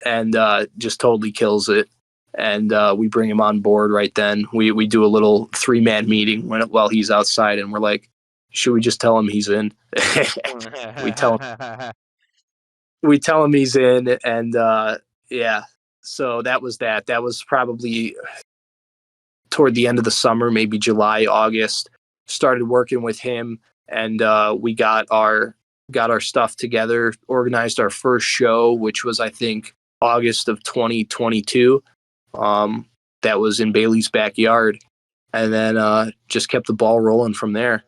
and just totally kills it. And we bring him on board right then. We do a little 3-man meeting while he's outside, and we're like, should we just tell him he's in? we tell him he's in, and yeah. So that was that. That was probably toward the end of the summer, maybe July, August. Started working with him, and we got our stuff together, organized our first show, which was, I think, August of 2022. That was in Bailey's backyard, and then just kept the ball rolling from there.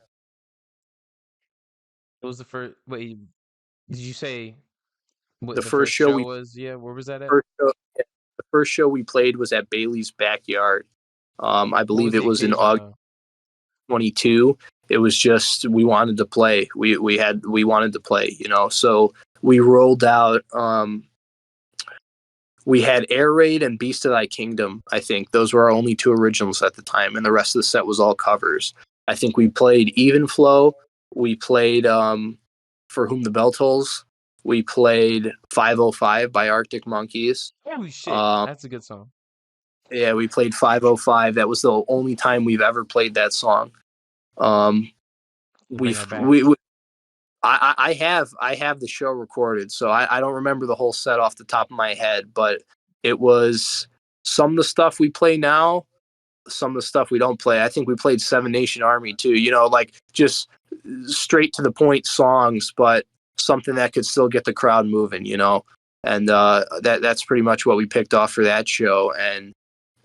It was the first. Wait, did you say what the first show was? Yeah, where was that at? The first show we played was at Bailey's backyard. I believe it was in August 22. It was just, we wanted to play. We wanted to play, So we rolled out. We had Air Raid and Beast of Thy Kingdom. I think those were our only 2 originals at the time, and the rest of the set was all covers. I think we played Even Flow. We played For Whom the Bell Tolls. We played 505 by Arctic Monkeys. Holy shit, that's a good song. Yeah, we played 505. That was the only time we've ever played that song. I have the show recorded, so I don't remember the whole set off the top of my head, but it was some of the stuff we play now, some of the stuff we don't play. I think we played Seven Nation Army too, like just straight to the point songs, but something that could still get the crowd moving, and that's pretty much what we picked off for that show. And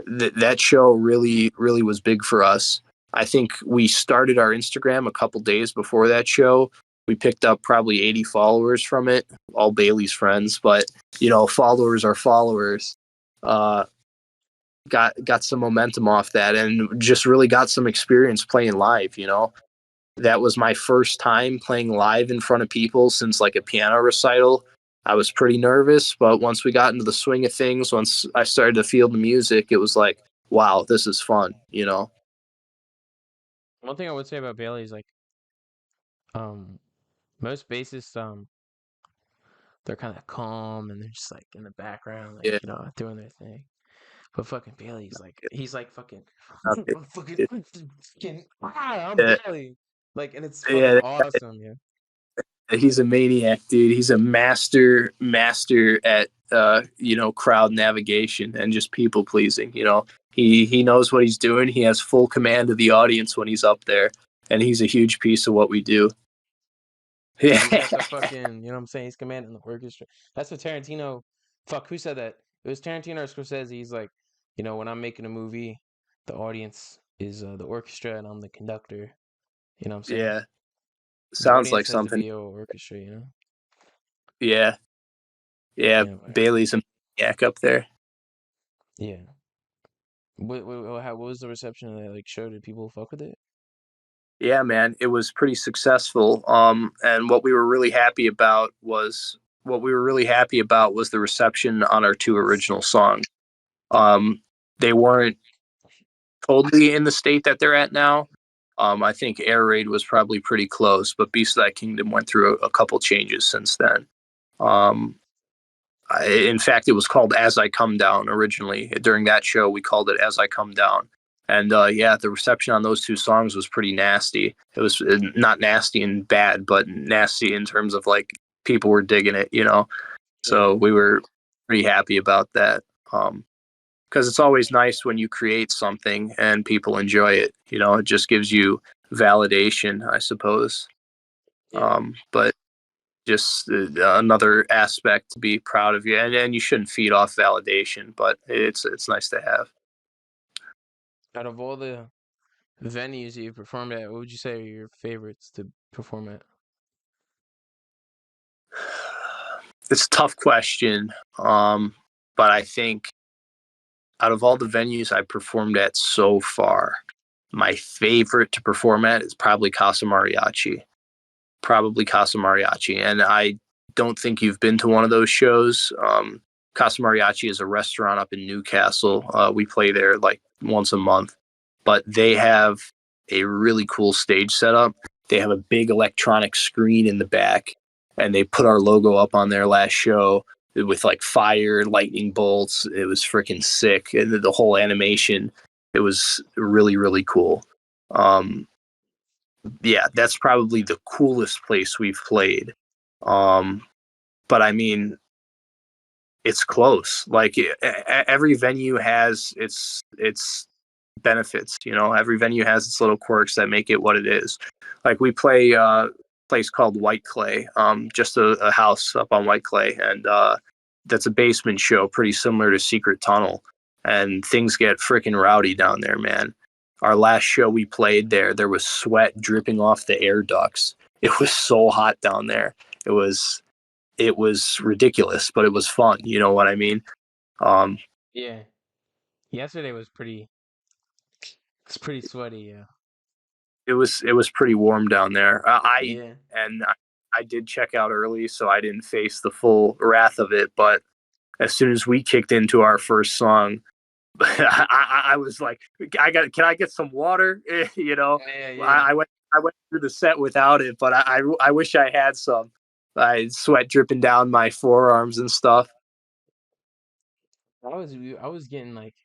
that show really, really was big for us. I think we started our Instagram a couple days before that show. We picked up probably 80 followers from it, all Bailey's friends, but followers are followers. Got some momentum off that, and just really got some experience playing live. That was my first time playing live in front of people since like a piano recital. I was pretty nervous, but once we got into the swing of things, once I started to feel the music, it was like, wow, this is fun, you know? One thing I would say about Bailey is like, um, most bassists, they're kind of calm and they're just like in the background, like Yeah. doing their thing. But fucking Bailey's like, he's like fucking, Okay. I'm Yeah, Bailey, like, and it's fucking yeah, awesome, yeah. he's a maniac, dude. He's a master at crowd navigation and just people pleasing. He knows what he's doing. He has full command of the audience when he's up there, and he's a huge piece of what we do. Yeah, Yeah, he's got the fucking, what I'm saying? He's commanding the orchestra. That's what Tarantino, fuck, who said that? It was Tarantino or Scorsese. He's like, when I'm making a movie, the audience is the orchestra and I'm the conductor. You know what I'm saying? yeah. The Sounds like audience has to something. be a orchestra, Yeah, yeah. Yeah, but, Bailey's a maniac up there. yeah. What was the reception of that like show? Did people fuck with it? Yeah, man, it was pretty successful. And what we were really happy about was the reception on our two original songs. They weren't totally in the state that they're at now. I think Air Raid was probably pretty close, but Beast of That Kingdom went through a couple changes since then. Um, in fact, it was called As I Come Down originally. During that show, we called it As I Come Down. And yeah, the reception on those two songs was pretty nasty. It was not nasty and bad, but nasty in terms of like people were digging it. Yeah. So we were pretty happy about that. Because it's always nice when you create something and people enjoy it. It just gives you validation, I suppose. Yeah. But just another aspect to be proud of you, and you shouldn't feed off validation, but it's nice to have. Out of all the venues that you performed at, what would you say are your favorites to perform at? It's a tough question, but I think out of all the venues I performed at so far, my favorite to perform at is probably Casa Mariachi. Probably Casa Mariachi. And I don't think you've been to one of those shows. Casa Mariachi is a restaurant up in Newcastle. We play there like once a month, but they have a really cool stage setup. They have a big electronic screen in the back, and they put our logo up on their last show with like fire, lightning bolts. It was freaking sick. And the whole animation, it was really, really cool. Um, yeah, that's probably the coolest place we've played. Um, but I mean, it's close. Like every venue has its benefits. Every venue has its little quirks that make it what it is. Like we play a place called White Clay, just a house up on White Clay, and that's a basement show, pretty similar to Secret Tunnel, and things get freaking rowdy down there, man. Our last show we played there was sweat dripping off the air ducts. It was so hot down there. It was it was ridiculous, but it was fun. You know what I mean? Um, Yeah. Yesterday was pretty it's pretty sweaty, yeah. it was pretty warm down there. Yeah. I did check out early, so I didn't face the full wrath of it. But as soon as we kicked into our first song, I was like, can I get some water? Yeah, yeah. I went through the set without it, but I wish I had some. I had sweat dripping down my forearms and stuff. I was getting like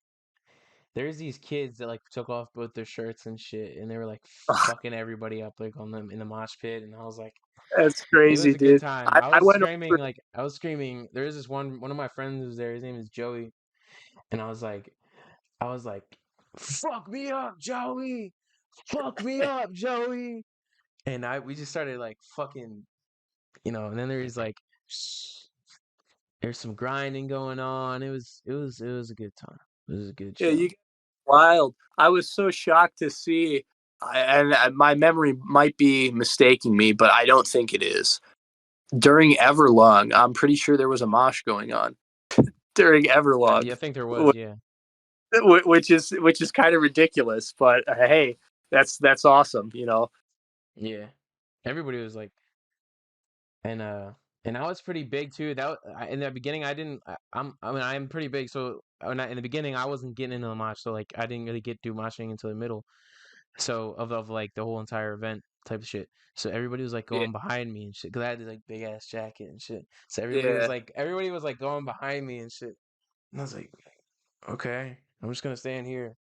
there's these kids that like took off both their shirts and shit and they were like fucking everybody up like on them in the mosh pit and I was like That's it was crazy, a good dude. time. I went over. I was screaming. There was this one of my friends who was there, his name is Joey, and I was like, fuck me up, Joey. Fuck me up, Joey. And we just started like fucking, and then there's some grinding going on. It was a good time. It was a good Yeah, show. you wild. I was so shocked to see, and my memory might be mistaking me, but I don't think it is. During Everlong, I'm pretty sure there was a mosh going on during Everlong, Yeah, I think there was, yeah. which is kind of ridiculous. But hey, that's awesome. Yeah. Everybody was like and and I was pretty big too. In the beginning I didn't I'm pretty big, so in the beginning, I wasn't getting into the mosh, so like I didn't really get through moshing until the middle. So of like the whole entire event type of shit. So everybody was like Yeah. going behind me and shit because I had this like big ass jacket and shit. So Yeah. everybody was like going behind me and shit. And I was like, okay, I'm just gonna stand here.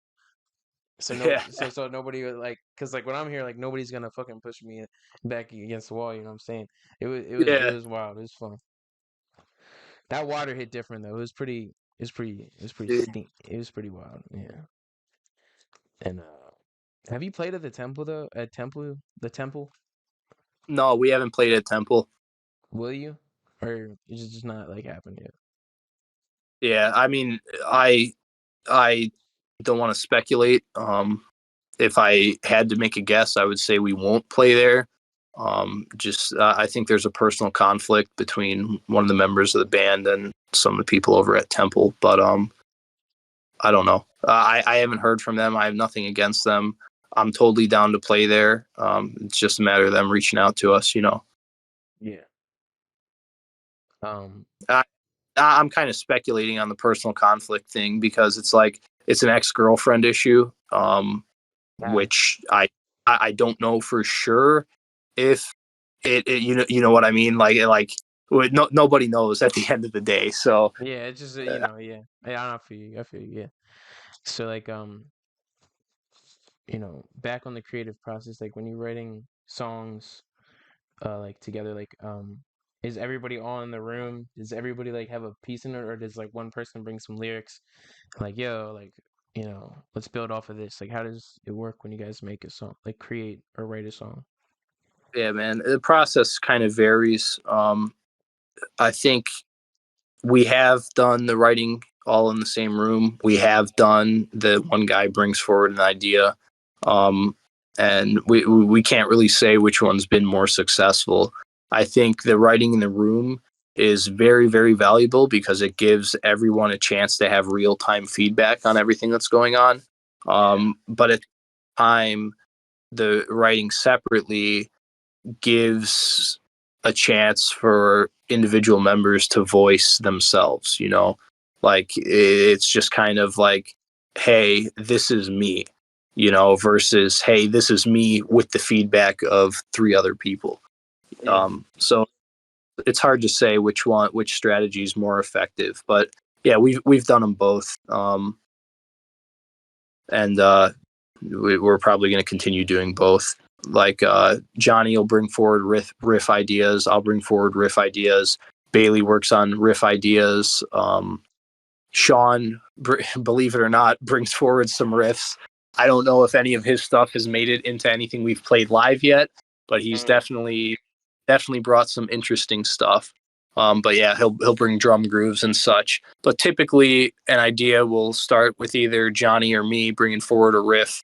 So Yeah. nobody was like, cause like when I'm here, like nobody's gonna fucking push me back against the wall. You know what I'm saying? It Yeah. was wild. It was fun. That water hit different though. It was pretty Yeah. stink. It was pretty wild. Yeah. And have you played at the temple though? At temple, the temple? No, we haven't played at Temple. Will you? Or is it just not like happened yet? Yeah, I mean, I don't want to speculate. If I had to make a guess, I would say we won't play there. Just I think there's a personal conflict between one of the members of the band and some of the people over at Temple, but I don't know. I haven't heard from them. I have nothing against them. I'm totally down to play there. It's just a matter of them reaching out to us. Yeah. Um, I, I'm kind of speculating on the personal conflict thing because it's like it's an ex-girlfriend issue, yeah. which I don't know for sure if it you know what I mean, nobody knows at the end of the day. So Yeah, it's just yeah. Yeah, I feel you. I feel you. Yeah. So like back on the creative process, like when you're writing songs like together, like is everybody all in the room? Does everybody like have a piece in it, or does like one person bring some lyrics? Like, yo, like, let's build off of this. Like, how does it work when you guys make a song, like create or write a song? yeah, man, the process kind of varies. I think we have done the writing all in the same room. We have done the one guy brings forward an idea, um, and we can't really say which one's been more successful. I think the writing in the room is very, very valuable because it gives everyone a chance to have real time feedback on everything that's going on. Yeah. But at the time, the writing separately gives a chance for individual members to voice themselves. Like it's just kind of like, hey, this is me, versus hey, this is me with the feedback of three other people. Yeah. So it's hard to say which strategy is more effective, but yeah, we've done them both. And we're probably going to continue doing both. Like Johnny will bring forward riff ideas. I'll bring forward riff ideas. Bailey works on riff ideas. Sean, believe it or not, brings forward some riffs. I don't know if any of his stuff has made it into anything we've played live yet, but he's Mm. definitely brought some interesting stuff. But yeah, he'll bring drum grooves and such. But typically, an idea will start with either Johnny or me bringing forward a riff,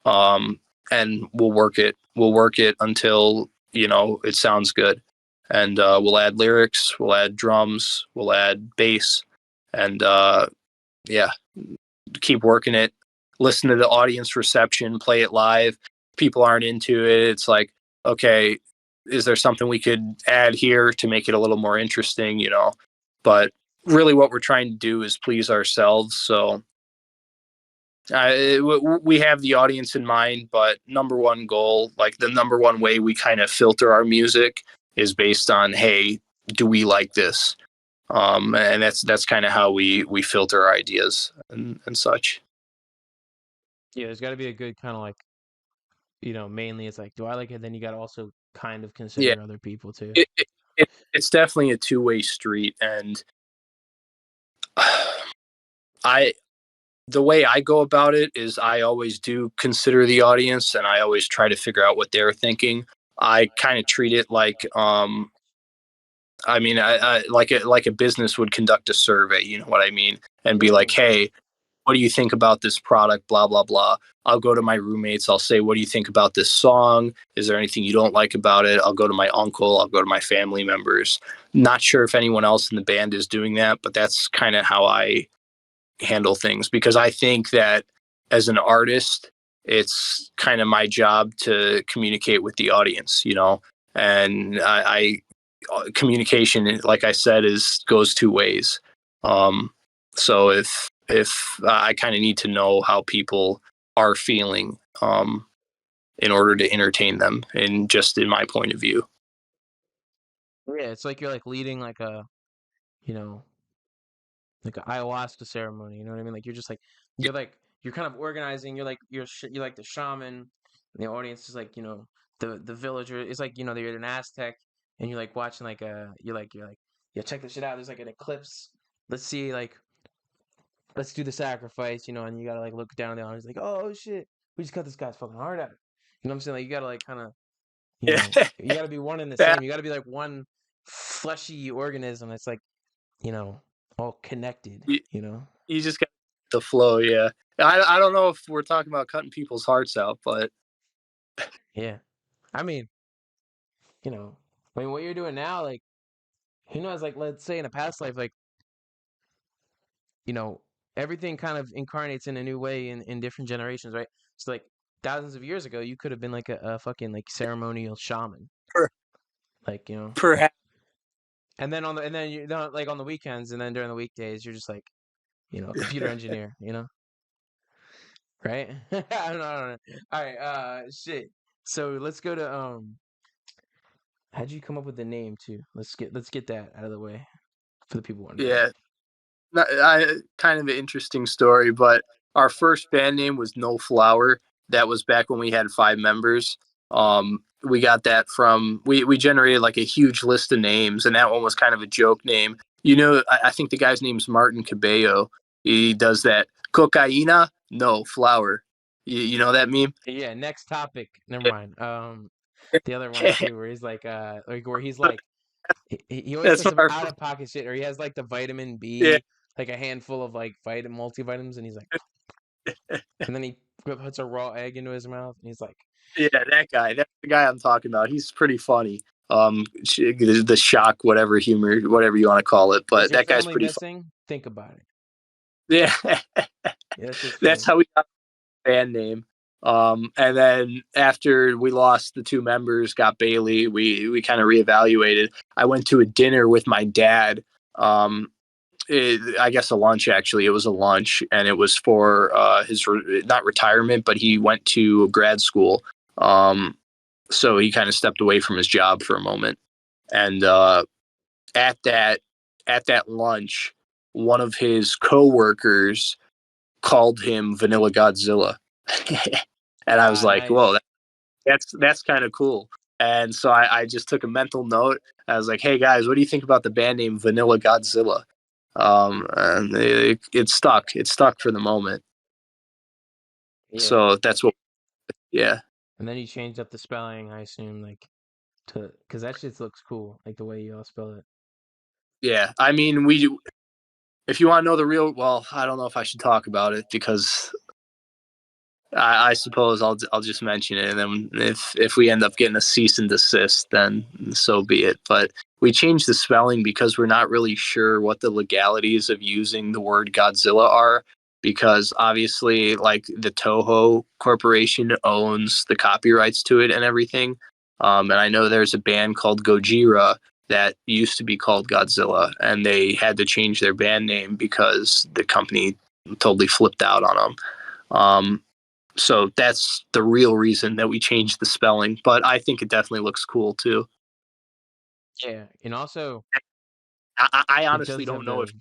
um, and we'll work it. We'll work it until it sounds good, and we'll add lyrics, we'll add drums, we'll add bass, and yeah, keep working it. Listen to the audience reception, play it live. People aren't into it. It's like, okay, is there something we could add here to make it a little more interesting? But really, what we're trying to do is please ourselves. So we have the audience in mind, but number one goal, like the number one way we kind of filter our music, is based on, hey, do we like this? And that's kind of how we filter our ideas and such. Yeah, there's got to be a good kind of like, mainly it's like, do I like it? Then you got to also kind of Yeah, consider other people too. it's definitely a two-way street, and I the way I go about it is I always do consider the audience, and I always try to figure out what they're thinking. I kind of treat it like I mean, I like a business would conduct a survey, you know what I mean, and be like, Mm. hey, what do you think about this product? Blah blah blah. I'll go to my roommates. I'll say, what do you think about this song? Is there anything you don't like about it? I'll go to my uncle. I'll go to my family members. Not sure if anyone else in the band is doing that, but that's kind of how I handle things, because I think that as an artist, it's kind of my job to communicate with the audience. And I communication, like I said, goes two ways. So if if I kind of need to know how people are feeling in order to entertain them, and just in my point of view. Yeah, it's like you're like leading like a, you know, like an ayahuasca ceremony. You know what I mean? Like you're kind of organizing. You're like the shaman, and the audience is like the villager. It's like you're an Aztec, and you're like watching like you're like yeah, check this shit out. There's like an eclipse. Let's see like let's do the sacrifice. And you gotta like look down the audience like, oh shit, we just cut this guy's fucking heart out. You know what I'm saying? Like you gotta like kind of Yeah, you gotta be one and the that, same. You gotta be like one fleshy organism that's like you know all connected. you, You know. you just got the flow. Yeah, I don't know if we're talking about cutting people's hearts out, but Yeah. I mean, what you're doing now, like, who knows, like, let's say in a past life, like, you know, everything kind of incarnates in a new way in different generations, right? So, like, thousands of years ago, you could have been like a fucking, like, ceremonial shaman. per, Like, perhaps. and then like, on the weekends and then during the weekdays, you're just like, a computer engineer, right? I don't know. All right, shit. So let's go to, how'd you come up with the name too? Let's get that out of the way for the people wondering. Yeah, kind of an interesting story, but our first band name was No Flower. That was back when we had 5 members. We got that from we generated like a huge list of names, and that one was kind of a joke name. I think the guy's name's Martin Cabello. He does that cocaína, no flower. You know that meme? Yeah, next topic. Never mind. The other one too, where he's like where he's like, he always That's says what some our out of pocket shit, or he has like the vitamin yeah B, like a handful of like multivitamins, and he's like, and then he puts a raw egg into his mouth, and he's like, yeah that guy. That's the guy I'm talking about. He's pretty funny. The shock, whatever humor, whatever you want to call it, "Is but your that guy's family pretty funny. missing? Think about it." Yeah, Yeah, that's just that's funny. how we got the band name. And then after we lost the 2 members, got Bailey, we kind of reevaluated. I went to a dinner with my dad. I guess a lunch, actually. It was a lunch, and it was for his not retirement, but he went to grad school. So he kind of stepped away from his job for a moment, and at that lunch, one of his coworkers called him Vanilla Godzylla. And I was Ah, like, nice. whoa, that's kind of cool. And so I just took a mental note. I was like, hey guys, what do you think about the band name Vanilla Godzilla? And it stuck. It stuck for the moment. Yeah, So that's what, yeah. and then you changed up the spelling, I assume, like because that shit looks cool, like the way you all spell it. Yeah. I mean, if you want to know the real, well, I don't know if I should talk about it because I suppose I'll just mention it, and then if we end up getting a cease and desist, then so be it. But we changed the spelling because we're not really sure what the legalities of using the word Godzilla are, because obviously, like, the Toho Corporation owns the copyrights to it and everything. And I know there's a band called Gojira that used to be called Godzilla, and they had to change their band name because the company totally flipped out on them. So that's the real reason that we changed the spelling, but I think it definitely looks cool too. Yeah, and also I it honestly does have don't know if,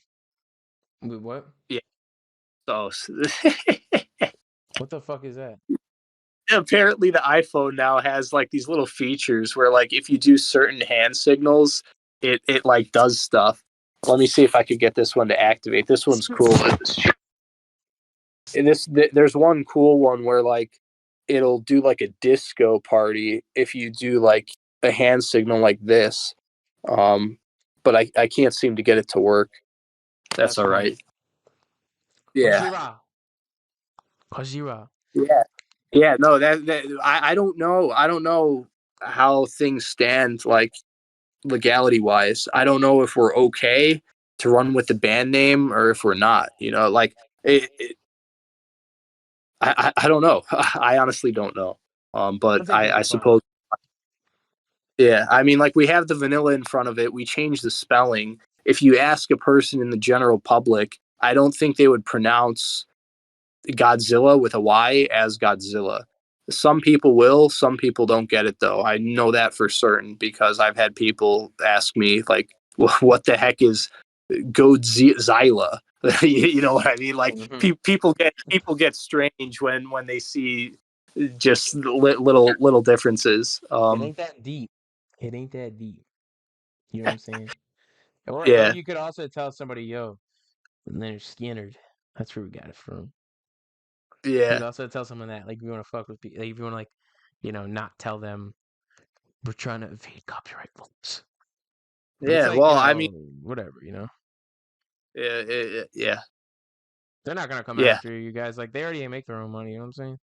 the wait, what? yeah. So What the fuck is that? apparently the iPhone now has like these little features where, like, if you do certain hand signals, it like does stuff. Let me see if I could get this one to activate. This one's cool. There's one cool one where, like, it'll do like a disco party if you do like a hand signal like this. Um, but I can't seem to get it to work. That's That's all funny. right. Yeah, Gojira. Gojira. yeah, yeah. No, that I don't know. I don't know how things stand, like, legality wise. I don't know if we're okay to run with the band name or if we're not. Like, I don't know. I honestly don't know. I But think we'll I be fine. suppose. Yeah, I mean, like, we have the vanilla in front of it. We changed the spelling. If you ask a person in the general public, I don't think they would pronounce Godzilla with a Y as Godzilla. Some people will, some people don't get it though. I know that for certain because I've had people ask me like, "What the heck is Godzylla?" You know what I mean? Like Mm-hmm. people get strange when they see just little differences. It ain't that deep. It ain't that deep. You know what I'm saying? Or Yeah, you could also tell somebody, yo, and they're Skinnerd. That's where we got it from. You yeah, could also tell someone that, like, if you want to fuck with people, like, if you want to, like, not tell them we're trying to evade copyright laws. But it's yeah. like, Well, I mean, whatever. yeah, They're not gonna come yeah. after you guys. Like, they already make their own money. You know what I'm saying?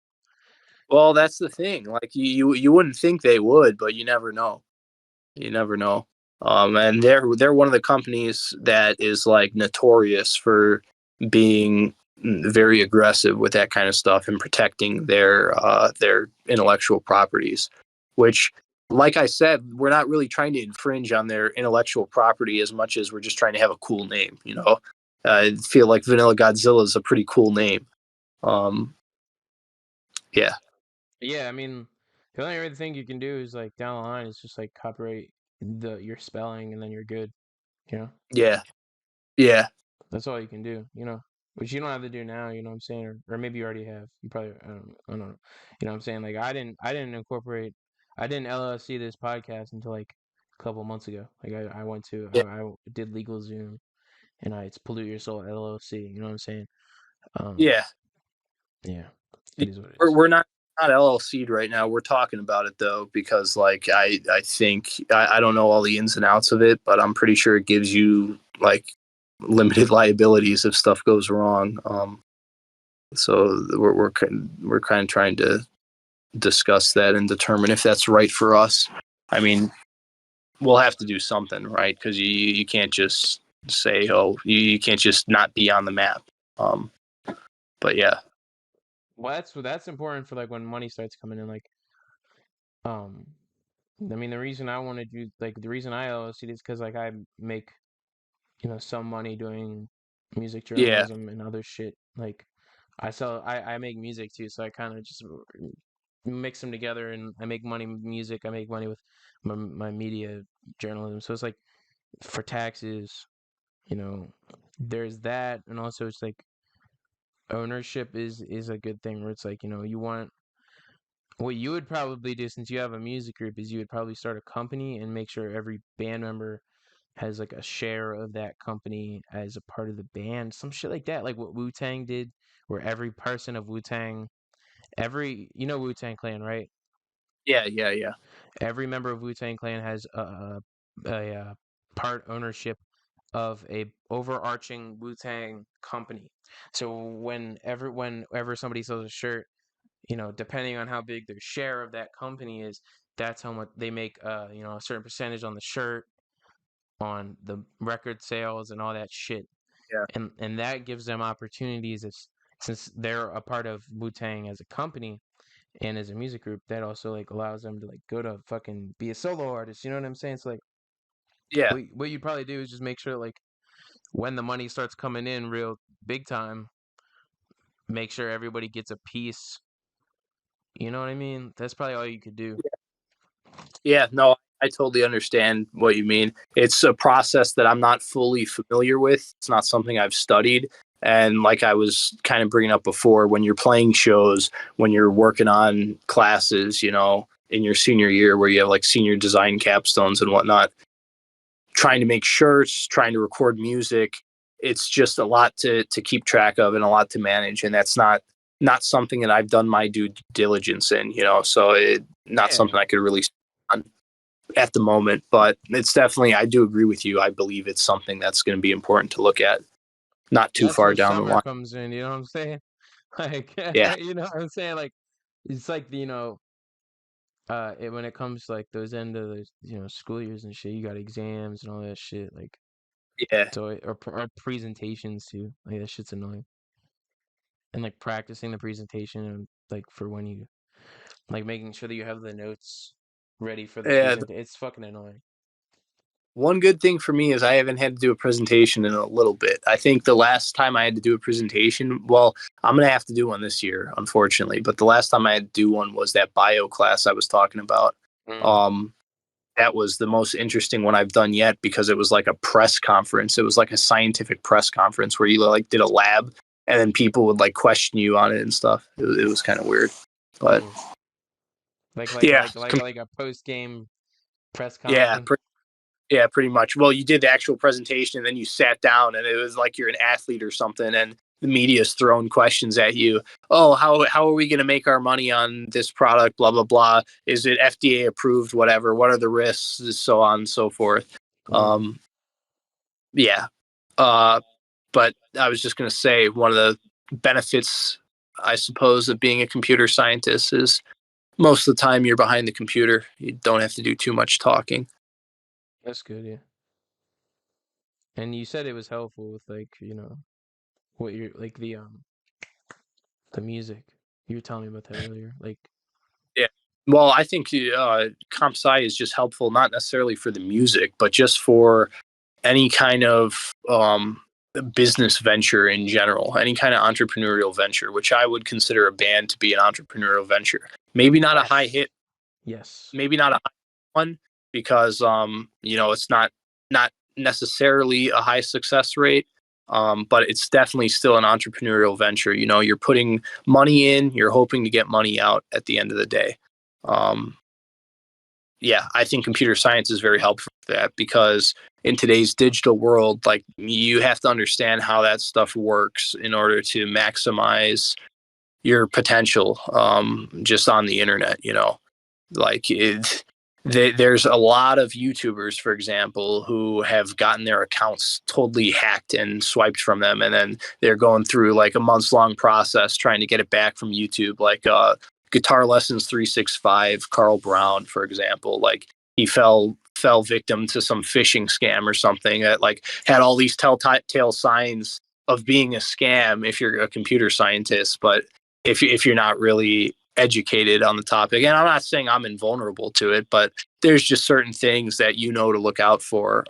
Well, that's the thing. Like you wouldn't think they would, but you never know. You never know. And they're one of the companies that is like notorious for being very aggressive with that kind of stuff and protecting their intellectual properties. Which, like I said, we're not really trying to infringe on their intellectual property as much as we're just trying to have a cool name. You know, I feel like Vanilla Godzilla is a pretty cool name. Um, yeah, Yeah, I mean, the only other thing you can do is like down the line is just like copyright your spelling, and then you're good. You know, yeah, yeah, that's all you can do. Which you don't have to do now. You know what I'm saying? Or maybe you already have. You probably I don't know. You know what I'm saying? Like I didn't LLC this podcast until like a couple months ago. Like I went to yeah, I did legal Zoom, and it's Pollute Your Soul LLC. You know what I'm saying? Um, yeah. yeah, it is what it We're, is. we're not LLC'd right now. We're talking about it though because like I think I don't know all the ins and outs of it, but I'm pretty sure it gives you like limited liabilities if stuff goes wrong. So we're kind of trying to discuss that and determine if that's right for us. I mean, we'll have to do something, right? Because you can't just say, oh, you can't just not be on the map. Um, but yeah, Well, that's important for like when money starts coming in. Like, um, I mean, the reason I want to do like the reason I LLC is because like I make some money doing music yeah, journalism and other shit. Like, I make music too, so I kind of just mix them together, and I make money with music. I make money with my media journalism. So it's like for taxes, you know, there's that, and also it's like ownership is a good thing where it's like you want. What you would probably do since you have a music group is you would probably start a company and make sure every band member has like a share of that company as a part of the band, some shit like that, like what Wu Tang did, where every person of Wu Tang, Wu Tang Clan, right? yeah. Every member of Wu Tang Clan has a part ownership of a overarching Wu Tang company. So whenever somebody sells a shirt, depending on how big their share of that company is, that's how much they make. A certain percentage on the shirt, on the record sales, and all that shit. Yeah. And that gives them opportunities since they're a part of Wu Tang as a company and as a music group. That also like allows them to like go to fucking be a solo artist. You know what I'm saying? It's like Yeah. what you'd probably do is just make sure like when the money starts coming in real big time, make sure everybody gets a piece. You know what I mean? That's probably all you could do. Yeah, no, I totally understand what you mean. It's a process that I'm not fully familiar with. It's not something I've studied. And like I was kind of bringing up before, when you're playing shows, when you're working on classes, in your senior year where you have like senior design capstones and whatnot, trying to make shirts, trying to record music, it's just a lot to keep track of and a lot to manage. And that's not something that I've done my due diligence in, so it not Yeah. something I could really on at the moment, but it's definitely, I do agree with you. I believe it's something that's going to be important to look at not too That's far where down the summer line. comes in, you know what I'm saying? Like, Yeah. you know what I'm saying? Like, it's like, when it comes to like those end of the, school years and shit, you got exams and all that shit. Like, Yeah. so, or presentations too. Like, that shit's annoying. And like practicing the presentation and like for when you, like making sure that you have the notes ready for the Yeah. present. It's fucking annoying. One good thing for me is I haven't had to do a presentation in a little bit. I think the last time I had to do a presentation, well, I'm going to have to do one this year, unfortunately. But the last time I had to do one was that bio class I was talking about. Um, that was the most interesting one I've done yet because it was like a press conference. It was like a scientific press conference where you like did a lab and then people would like question you on it and stuff. It was kind of weird, but yeah, Like a post game press conf yeah, thing. yeah, pretty much. Well, you did the actual presentation and then you sat down and it was like you're an athlete or something and the media's throwing questions at you. Oh, how are we going to make our money on this product? Blah, blah, blah. Is it FDA approved? Whatever. What are the risks? So on and so forth. Um, yeah. But I was just going to say one of the benefits, I suppose, of being a computer scientist is most of the time you're behind the computer. You don't have to do too much talking. That's good, yeah. And you said it was helpful with like, what you're like the music. You were telling me about that earlier. Like, Yeah. Well, I think comp sci is just helpful, not necessarily for the music, but just for any kind of business venture in general, any kind of entrepreneurial venture, which I would consider a band to be an entrepreneurial venture. Maybe not a high hit, yes. maybe not a high one, because it's not necessarily a high success rate. But it's definitely still an entrepreneurial venture. You're putting money in, you're hoping to get money out at the end of the day. Um, yeah, I think computer science is very helpful for that because in today's digital world, like you have to understand how that stuff works in order to maximize your potential just on the internet, like there's a lot of YouTubers, for example, who have gotten their accounts totally hacked and swiped from them, and then they're going through like a months long process trying to get it back from YouTube. Like Guitar Lessons 365, Carl Brown, for example, like he fell victim to some phishing scam or something that like had all these telltale signs of being a scam if you're a computer scientist, but if you're not really educated on the topic. And I'm not saying I'm invulnerable to it, but there's just certain things that to look out for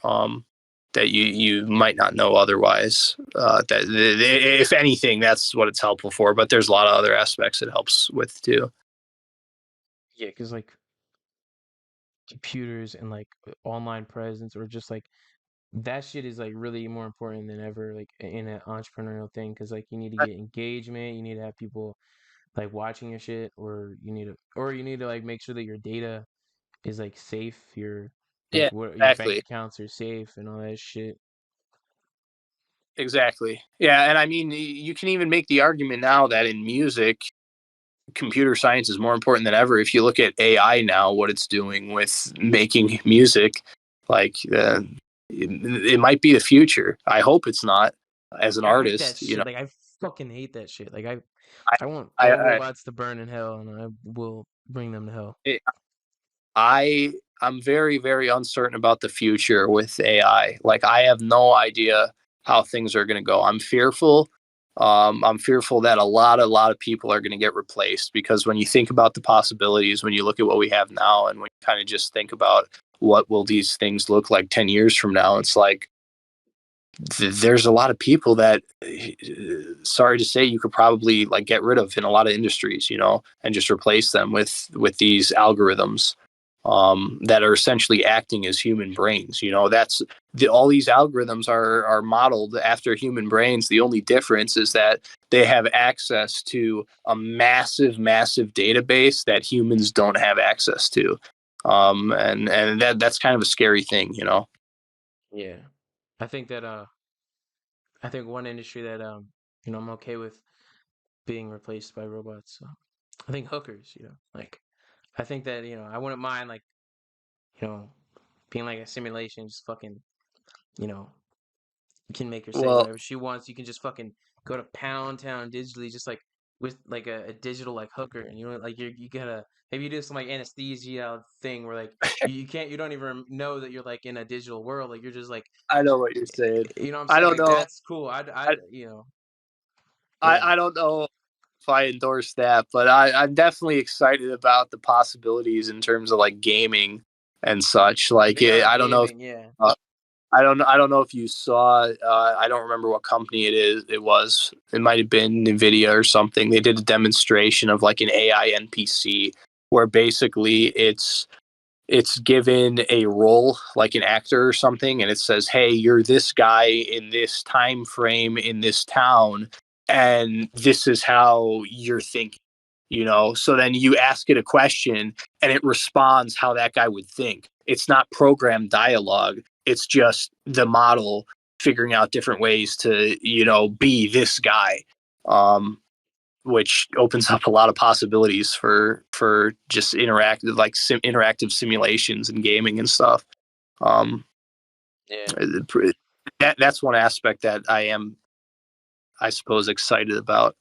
that you might not know otherwise. That if anything, that's what it's helpful for. But there's a lot of other aspects it helps with too. Yeah, because like computers and like online presence or just like that shit is like really more important than ever like in an entrepreneurial thing because like you need to get engagement, you need to have people like watching your shit or you need to like make sure that your data is like safe, your Yeah, like what your bank exactly. accounts are safe and all that shit. Exactly. Yeah. And I mean, you can even make the argument now that in music, computer science is more important than ever. If you look at AI now, what it's doing with making music, like it might be the future. I hope it's not. As an I hate that artist, shit. Like I fucking hate that shit. Like I, I want I, all I, robots to burn in hell and I will bring them to hell. it, I'm very, very uncertain about the future with AI. Like I have no idea how things are going to go. I'm fearful. I'm fearful that a lot of people are going to get replaced because when you think about the possibilities, when you look at what we have now, and when you kind of just think about what will these things look like 10 years from now, it's like there's a lot of people that, sorry to say, you could probably like get rid of in a lot of industries, and just replace them with these algorithms that are essentially acting as human brains. That's all these algorithms are modeled after human brains. The only difference is that they have access to a massive database that humans don't have access to. And that's kind of a scary thing. Yeah. I think that I think one industry that I'm okay with being replaced by robots. I think hookers, like I think that I wouldn't mind like you know being like a simulation, just fucking you know you can make her say Well, whatever she wants. You can just fucking go to Pound Town digitally, just like with like a digital like hooker, and like you gotta maybe you do some like anesthesia thing where like you don't even know that you're like in a digital world, like you're just like I know what you're saying. you know what I'm I saying, don't like know. that's cool. I, Yeah. I don't know if I endorse that, but I'm definitely excited about the possibilities in terms of like gaming. and such. Like, VR I don't know if, gaming, yeah. I don't know if you saw. I don't remember what company it is. It was. It might have been Nvidia or something. They did a demonstration of like an AI NPC where basically it's given a role like an actor or something, and it says, hey, you're this guy in this time frame in this town, and this is how you're thinking, so then you ask it a question and it responds how that guy would think. It's not programmed dialogue, it's just the model figuring out different ways to be this guy. Which opens up a lot of possibilities for just interactive simulations and gaming and stuff. Um, Yeah. that's one aspect that I am, I suppose, excited about.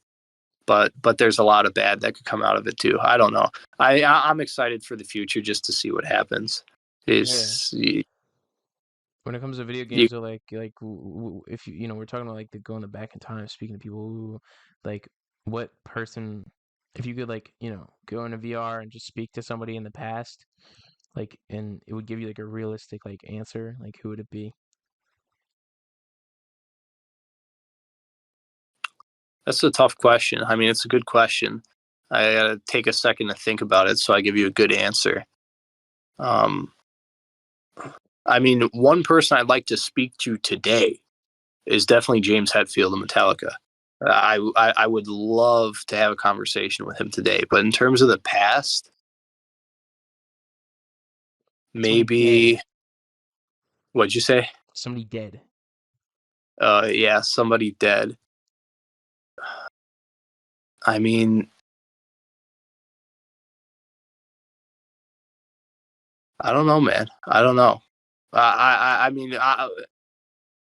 But there's a lot of bad that could come out of it too. I don't know. I'm excited for the future just to see what happens. Yeah. Is When it comes to video you, games, though, if we're talking about like the going back in time, speaking to people who, like, what person, if you could like, go into VR and just speak to somebody in the past, like, and it would give you like a realistic like answer, like, who would it be? that's a tough question. I mean, it's a good question. I gotta take a second to think about it so I give you a good answer. Um, I mean, one person I'd like to speak to today is definitely James Hetfield of Metallica. I would love to have a conversation with him today. But in terms of the past, Somebody dead. maybe, what'd you say? Somebody dead. Yeah, somebody dead. I mean, I don't know, man. I don't know. I mean,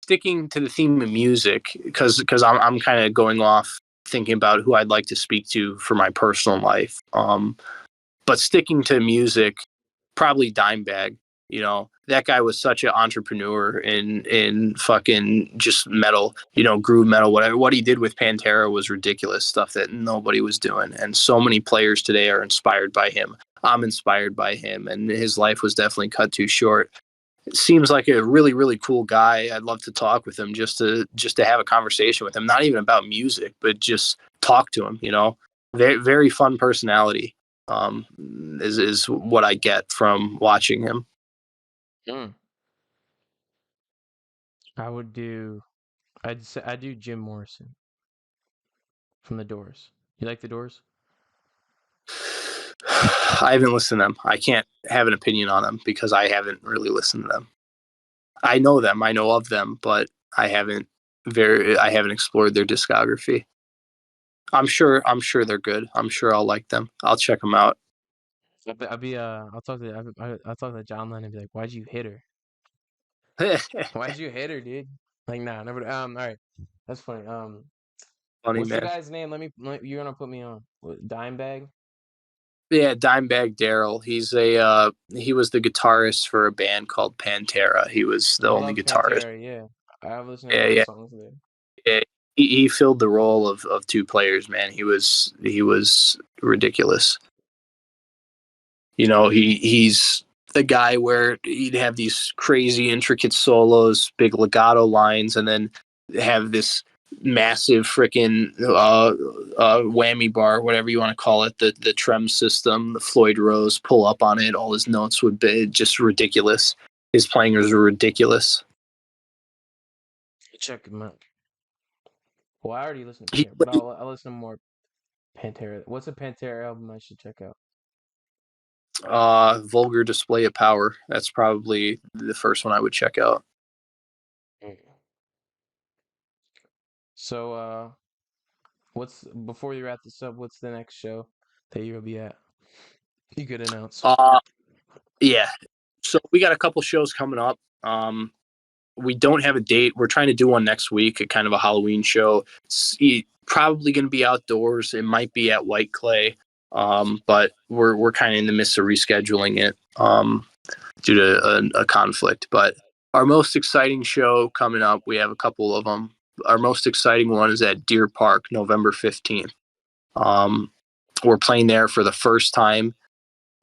sticking to the theme of music, because I'm kind of going off thinking about who I'd like to speak to for my personal life. But sticking to music, probably Dimebag. That guy was such an entrepreneur in fucking just metal, groove metal. Whatever what he did with Pantera was ridiculous stuff that nobody was doing, and so many players today are inspired by him. I'm inspired by him, and his life was definitely cut too short. It seems like a really really cool guy. I'd love to talk with him just to have a conversation with him, not even about music, but just talk to him. Very very fun personality. Is what I get from watching him. Mm. I would do. I'd do Jim Morrison from The Doors. You like The Doors? I haven't listened to them. I can't have an opinion on them because I haven't really listened to them. I know them, I know of them, but I haven't explored their discography. I'm sure they're good. I'm sure I'll like them. I'll check them out. I'll talk to John Lennon and be like, "Why'd you hit her? Why'd you hit her, dude?" Like, nah, never. All right, that's funny. Funny What's the man. guy's name? You're gonna put me on. Dimebag? Yeah, Dimebag Daryl. He was the guitarist for a band called Pantera. He was the I only love guitarist. Pantera. Yeah, I've listened to a Yeah, lot of yeah, songs there. yeah. He filled the role of two players, man. He was ridiculous. He's the guy where he'd have these crazy intricate solos, big legato lines, and then have this massive freaking whammy bar, whatever you want to call it, the trem system, the Floyd Rose pull up on it. All his notes would be just ridiculous. His players were ridiculous. Check him out. Well, I already listened to He, Pantera, but I'll listen to more Pantera. What's a Pantera album I should check out? Vulgar Display of Power. That's probably the first one I would check out. Mm. So, what's before you wrap this up? What's the next show that you'll be at? You could announce. Uh, yeah. So we got a couple shows coming up. We don't have a date. We're trying to do one next week, a kind of a Halloween show. It's probably going to be outdoors. It might be at White Clay, but we're kind of in the midst of rescheduling it due to a conflict. But our most exciting show coming up, we have a couple of them. Our most exciting one is at Deer Park, November 15th. We're playing there for the first time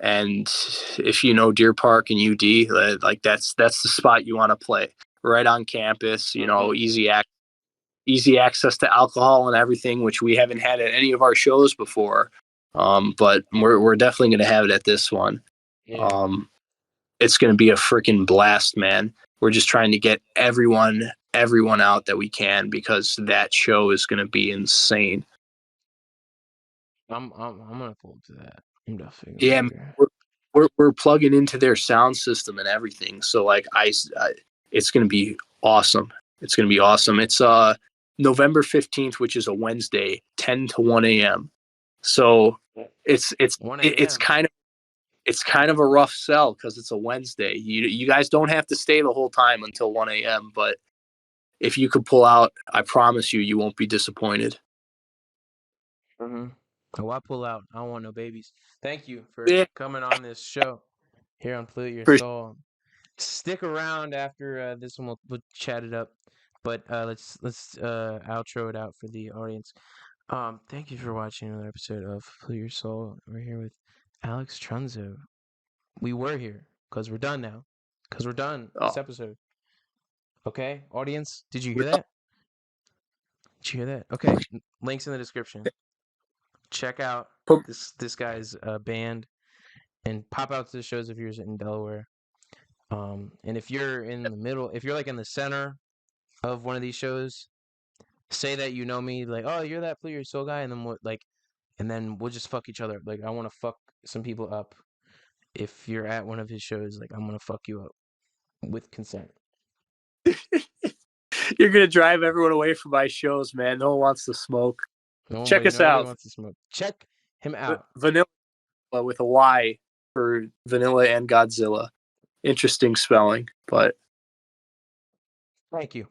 And if you know Deer Park and UD, like that's the spot you want to play, right on campus. You know, easy access to alcohol and everything, which we haven't had at any of our shows before. But we're definitely going to have it at this one. Yeah. It's going to be a freaking blast, man. We're just trying to get everyone out that we can, because that show is going to be insane. I'm gonna pull up to that. I'm definitely gonna Yeah, be there. we're plugging into their sound system and everything. So like it's going to be awesome. It's going to be awesome. It's November 15th, which is a Wednesday, 10 to 1 a.m. So it's 1 a.m. it's kind of a rough sell because it's a Wednesday. You guys don't have to stay the whole time until 1 a.m. But if you could pull out, I promise you won't be disappointed. Mm-hmm. Oh, I pull out. I don't want no babies. Thank you for Yeah, coming on this show here on Pollute Your for Soul. Stick around after this one. We'll chat it up, but let's outro it out for the audience. Thank you for watching another episode of Pollute Your Soul. We're here with Alex Trunzo. We were here because we're done now. Because we're done this oh, episode. Okay, audience, did you hear that? Did you hear that? Okay, links in the description. Check out this guy's band and pop out to the shows if you're in Delaware. And if you're in the middle, if you're like in the center of one of these shows, say that you know me, like, oh, you're that Play Your Soul guy, and then we'll just fuck each other. Like, I want to fuck some people up. If you're at one of his shows, like, I'm gonna fuck you up with consent. you're gonna drive everyone away from my shows, man. No one wants to smoke. Check us Nobody out. wants to smoke. Check him out. Vanylla with a Y for Vanylla and Godzylla. Interesting spelling, but Thank you.